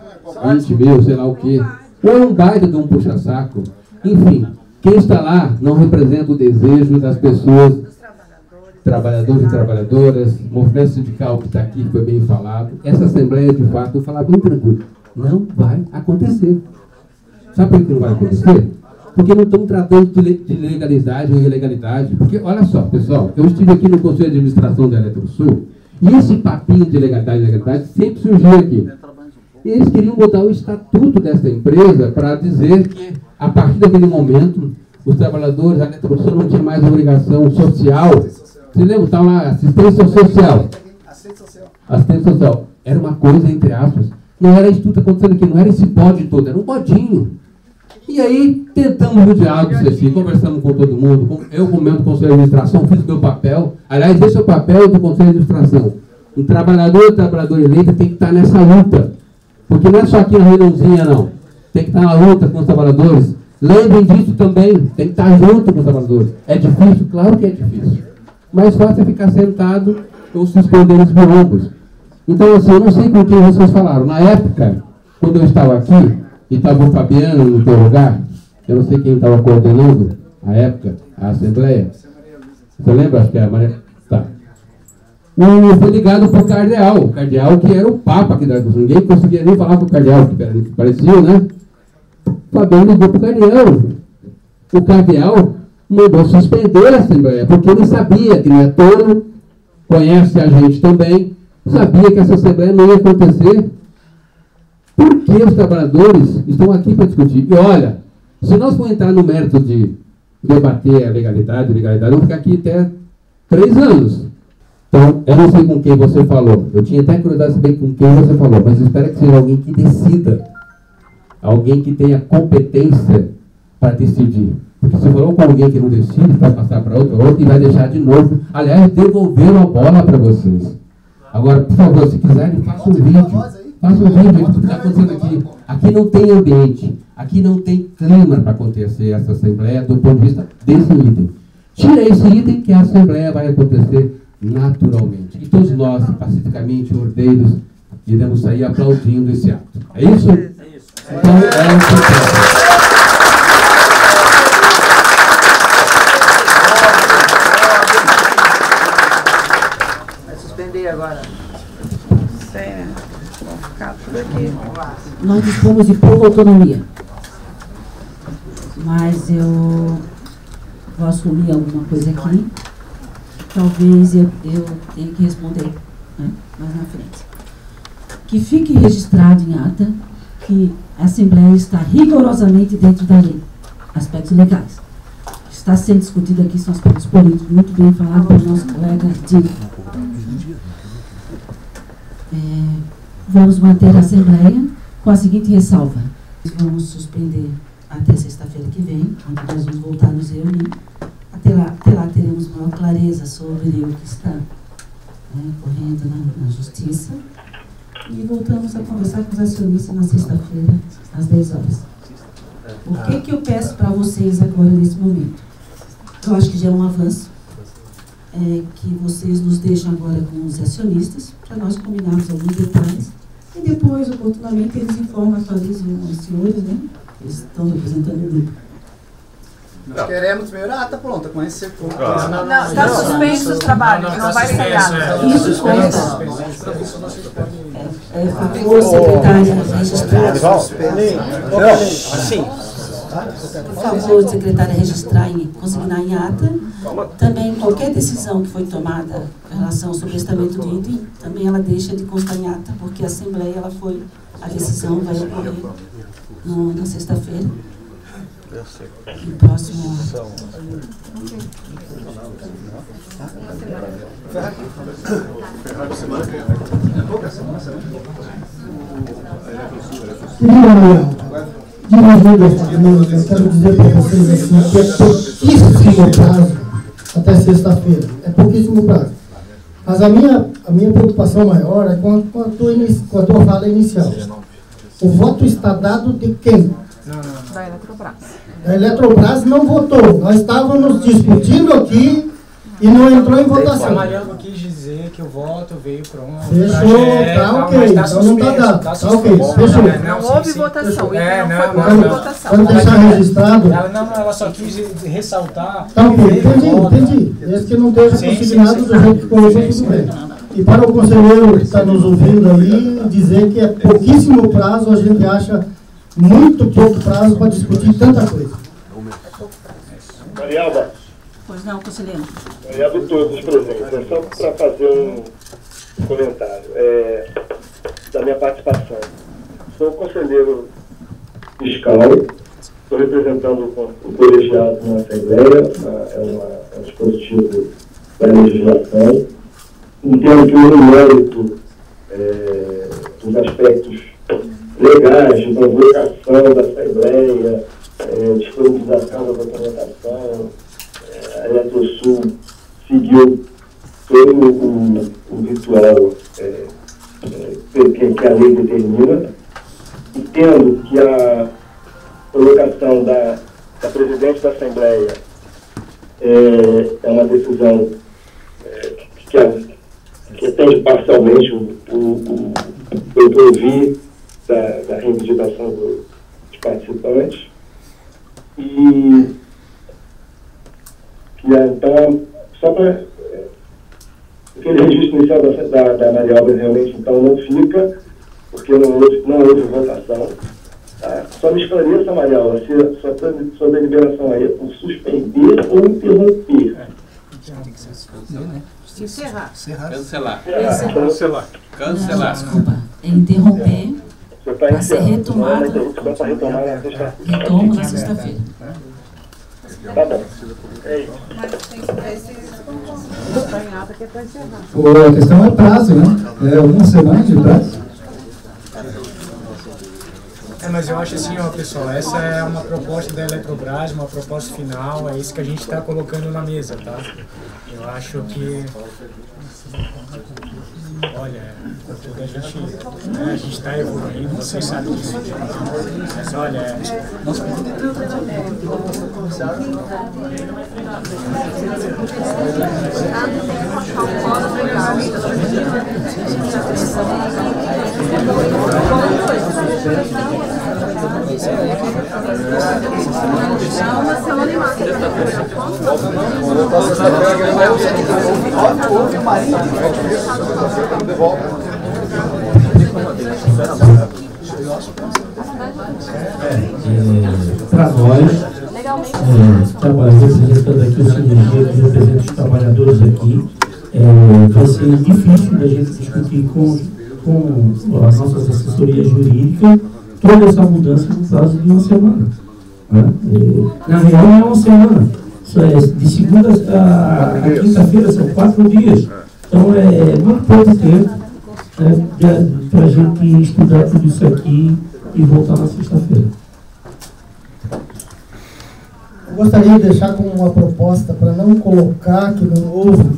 20 mil, sei lá o quê. Ou é um baita de um puxa-saco. Enfim, quem está lá não representa o desejo das pessoas, trabalhadores e trabalhadoras, movimento sindical que está aqui, que foi bem falado. Essa assembleia, de fato, eu falar bem tranquilo, não vai acontecer. Sabe por que não vai acontecer? Porque não estão tratando de legalidade ou ilegalidade. Porque, olha só, pessoal, eu estive aqui no Conselho de Administração da Eletrosul, e esse papinho de legalidade e ilegalidade sempre surgiu aqui. E eles queriam mudar o estatuto dessa empresa para dizer que, a partir daquele momento, os trabalhadores, a Eletrosul não tinha mais obrigação social. Você lembra? Estava lá, assistência social. Assistência social. Era uma coisa, entre aspas. Não era isso que está acontecendo aqui, não era esse bode todo, era um bodinho. E aí, tentamos o diálogo, conversamos com todo mundo. Eu, como membro do Conselho de Administração, fiz o meu papel. Aliás, esse é o papel do Conselho de Administração. Um trabalhador eleito tem que estar nessa luta. Porque não é só aqui na reuniãozinha, não. Tem que estar na luta com os trabalhadores. Lembrem disso também. Tem que estar junto com os trabalhadores. É difícil? Claro que é difícil. Mais fácil é ficar sentado ou se esconder nos biombos. Então, assim, eu não sei com quem vocês falaram. Na época, quando eu estava aqui, e estava o Fabiano no teu lugar, eu não sei quem estava coordenando, à época, a Assembleia. Você lembra? Acho que é a Maria... Tá. Foi ligado para o cardeal que era o Papa aqui da Eletrosul. Ninguém conseguia nem falar com o cardeal, que parecia, né? O Fabiano ligou para o cardeal. O cardeal mandou suspender a Assembleia, porque ele sabia que não é tolo, conhece a gente também, sabia que essa Assembleia não ia acontecer. Por que os trabalhadores estão aqui para discutir? E olha, se nós for entrar no mérito de debater a legalidade, vamos ficar aqui até 3 anos. Então, eu não sei com quem você falou. Eu tinha até curiosidade de saber com quem você falou, mas eu espero que seja alguém que decida. Alguém que tenha competência para decidir. Porque se falou com alguém que não decide, vai passar para outro e vai deixar de novo. Aliás, devolveram a bola para vocês. Agora, por favor, se quiserem, façam um vídeo. Façam um vídeo do que está acontecendo aqui. Aqui não tem ambiente. Aqui não tem clima para acontecer essa assembleia do ponto de vista desse item. Tira esse item que a assembleia vai acontecer naturalmente. E todos nós, pacificamente, ordeiros, iremos sair aplaudindo esse ato. É isso? É isso. Então, é o que vai suspender agora. Sei, né? Vamos ficar por aqui. Nós dispomos de pouca autonomia. Mas eu vou assumir alguma coisa aqui. Talvez eu tenha que responder, né, mais na frente. Que fique registrado em ata que a Assembleia está rigorosamente dentro da lei. Aspectos legais. Está sendo discutido aqui são aspectos políticos, muito bem falado pelo nosso colega Diego. Vamos manter a Assembleia com a seguinte ressalva. Vamos suspender até sexta-feira que vem, onde nós vamos voltar a nos reunir. Até lá teremos maior clareza sobre o que está correndo na Justiça. E voltamos a conversar com os acionistas na sexta-feira, às 10 horas. O que eu peço para vocês agora, nesse momento? Eu acho que já é um avanço. Que vocês nos deixam agora com os acionistas, para nós combinarmos alguns detalhes. E depois, oportunamente, eles informam, atualizam os senhores, né? Eles estão representando o grupo. Nós queremos primeiro a ata pronta, conhecer como. Não, está suspenso os trabalhos, não vai ser nada. Isso consta. Por favor, secretária, registrar. Por favor, secretária, registrar e consignar em ata. Também qualquer decisão que foi tomada em relação ao sobrestamento do item, também ela deixa de constar em ata, porque a Assembleia, a decisão vai ocorrer na sexta-feira. No próximo eu quero dizer para vocês assim, que é pouquíssimo prazo até sexta-feira. É pouquíssimo prazo. Mas a minha preocupação maior é com a tua fala inicial. O voto está dado de quem? Da Eletrobras. A Eletrobras não votou. Nós estávamos discutindo aqui e não entrou em votação. A Mariana quis dizer que o voto veio pronto. Fechou, tá ok. Então não está dado. Tá ok, fechou. Não houve votação. Não foi votação. Vamos deixar registrado. Ela só quis ressaltar. Tá ok, entendi. Desde que não esteja consignado do jeito que colocou, tudo bem. E para o conselheiro que está nos ouvindo aí, dizer que é pouquíssimo prazo, a gente acha muito pouco prazo para discutir tanta coisa. Marialba. Pois não, conselheiro. Marialba e todos os presentes. É só para fazer um comentário da minha participação. Sou conselheiro fiscal, estou representando o colegiado na Assembleia, é um dispositivo da legislação. Entendo que o mérito dos aspectos legais, de convocação da Assembleia, disponibilização da documentação, a Eletrosul seguiu todo o ritual que a lei determina, e tendo que a colocação da presidente da Assembleia é uma decisão que atende parcialmente o que eu ouvi da reivindicação dos participantes. E então, só para aquele registro inicial da Marialba realmente então não fica, porque não houve votação. Tá? Só me esclareça, Marialba, se sua deliberação aí é por suspender ou interromper. Encerrar. Cancelar. Desculpa, é interromper Você está Vai ser encerrando. retomado. Não, mas interrupção para retomar na sexta-feira. Retomamos na sexta-feira. Tá bom. É isso. A questão é prazo, né? É uma semana de prazo. Mas eu acho assim, ó, pessoal, essa é uma proposta da Eletrobras, uma proposta final, é isso que a gente está colocando na mesa, tá? Eu acho que, olha, a gente está evoluindo, vocês sabem disso, mas olha, Para nós, representando aqui o Sinergia, que representa os trabalhadores aqui, vai ser difícil da gente discutir com as nossas assessorias jurídicas toda essa mudança no prazo de uma semana. Né? Na real, não é uma semana. Isso é de segunda a quinta-feira, são 4 dias. Então, é muito pouco tempo, né, para a gente estudar tudo isso aqui e voltar na sexta-feira. Eu gostaria de deixar como uma proposta para não colocar que não houve,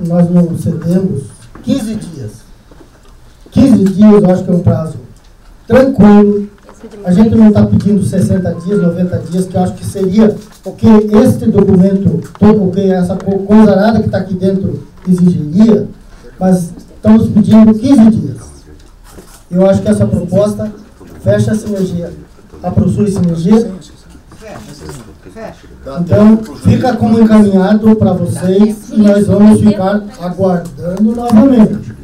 nós não cedemos 15 dias. 15 dias eu acho que é um prazo tranquilo. A gente não está pedindo 60 dias, 90 dias, que eu acho que seria o que este documento, o que essa coisa nada que está aqui dentro exigiria, mas estamos pedindo 15 dias. Eu acho que essa proposta fecha a sinergia, a ProSul e sinergia. Então, fica como encaminhado para vocês e nós vamos ficar aguardando novamente.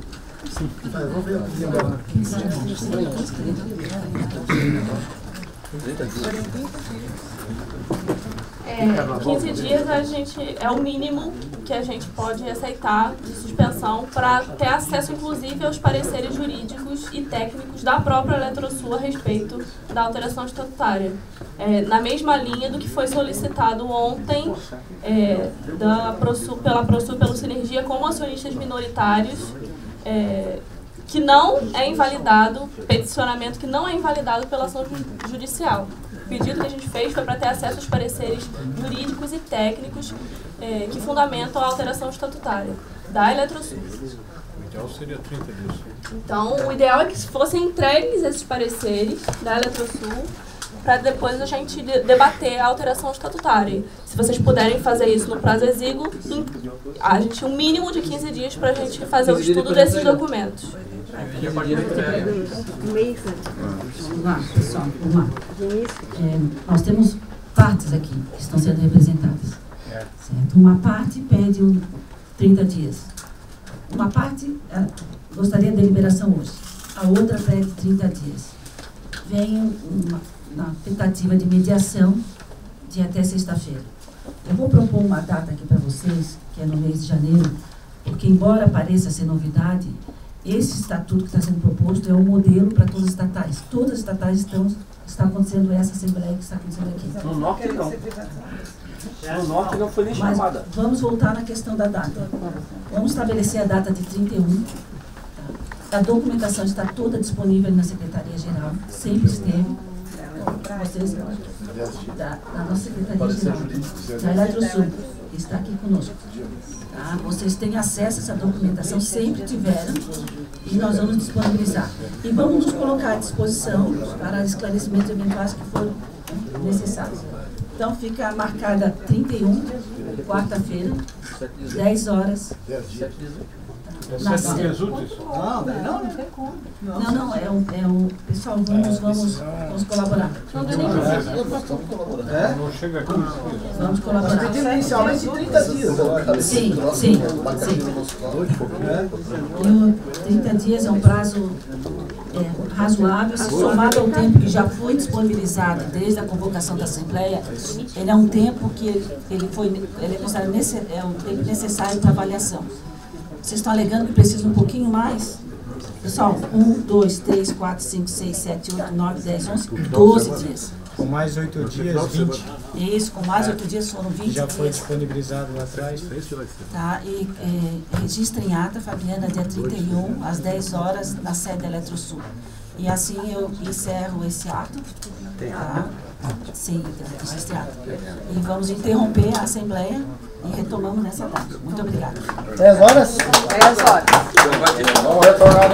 15 dias é o mínimo que a gente pode aceitar de suspensão para ter acesso, inclusive, aos pareceres jurídicos e técnicos da própria Eletrosul a respeito da alteração estatutária. Na mesma linha do que foi solicitado ontem pela ProSul, pelo Sinergia, como acionistas minoritários, que não é invalidado, peticionamento que não é invalidado pela ação judicial. O pedido que a gente fez foi para ter acesso aos pareceres jurídicos e técnicos que fundamentam a alteração estatutária da Eletrosul. O ideal seria 30 dias. Então, o ideal é que fossem entregues esses pareceres da Eletrosul para depois a gente debater a alteração estatutária. Se vocês puderem fazer isso no prazo exíguo, a gente tem um mínimo de 15 dias para a gente fazer o estudo desses documentos. Vamos lá, pessoal, vamos lá. Nós temos partes aqui que estão sendo representadas. Certo? Uma parte pede 30 dias. Uma parte gostaria de deliberação hoje. A outra pede 30 dias. Vem uma tentativa de mediação de até sexta-feira. Eu vou propor uma data aqui para vocês, que é no mês de janeiro, porque embora pareça ser novidade, esse estatuto que está sendo proposto é um modelo para todas as estatais. Todas as estatais está acontecendo essa assembleia que está acontecendo aqui. No norte não. No norte não foi nem chamada. Vamos voltar na questão da data. Vamos estabelecer a data de 31. A documentação está toda disponível na Secretaria-Geral, sempre esteve. Vocês, da nossa Secretaria-Geral, da Eletrosul, que está aqui conosco. Tá? Vocês têm acesso a essa documentação, sempre tiveram, e nós vamos disponibilizar. E vamos nos colocar à disposição para esclarecimentos eventuais que forem necessários. Então, fica marcada 31, quarta-feira, 10 horas. 7 dias úteis? Não tem como. Não, é um pessoal, vamos colaborar. Não chega aqui. Vamos colaborar. Inicialmente 30 dias. Sim. 30 dias é um prazo razoável, se somado ao tempo que já foi disponibilizado desde a convocação da Assembleia, ele é um tempo que ele é considerado um tempo necessário para avaliação. Vocês estão alegando que precisa um pouquinho mais? Pessoal, 1, 2, 3, 4, 5, 6, 7, 8, 9, 10, 11, 12 dias. Com mais 8 dias, 20. Isso, com mais 8 dias foram 20 Já foi dias. disponibilizado lá atrás. Tá? E registra em ata, Fabiana, dia 31, às 10 horas, na sede da Eletrosul. E assim eu encerro esse ato. Tá? Sim, registrado. E vamos interromper a Assembleia e retomamos nessa data. Muito obrigada. 10 horas? 10 horas. Vamos retornar.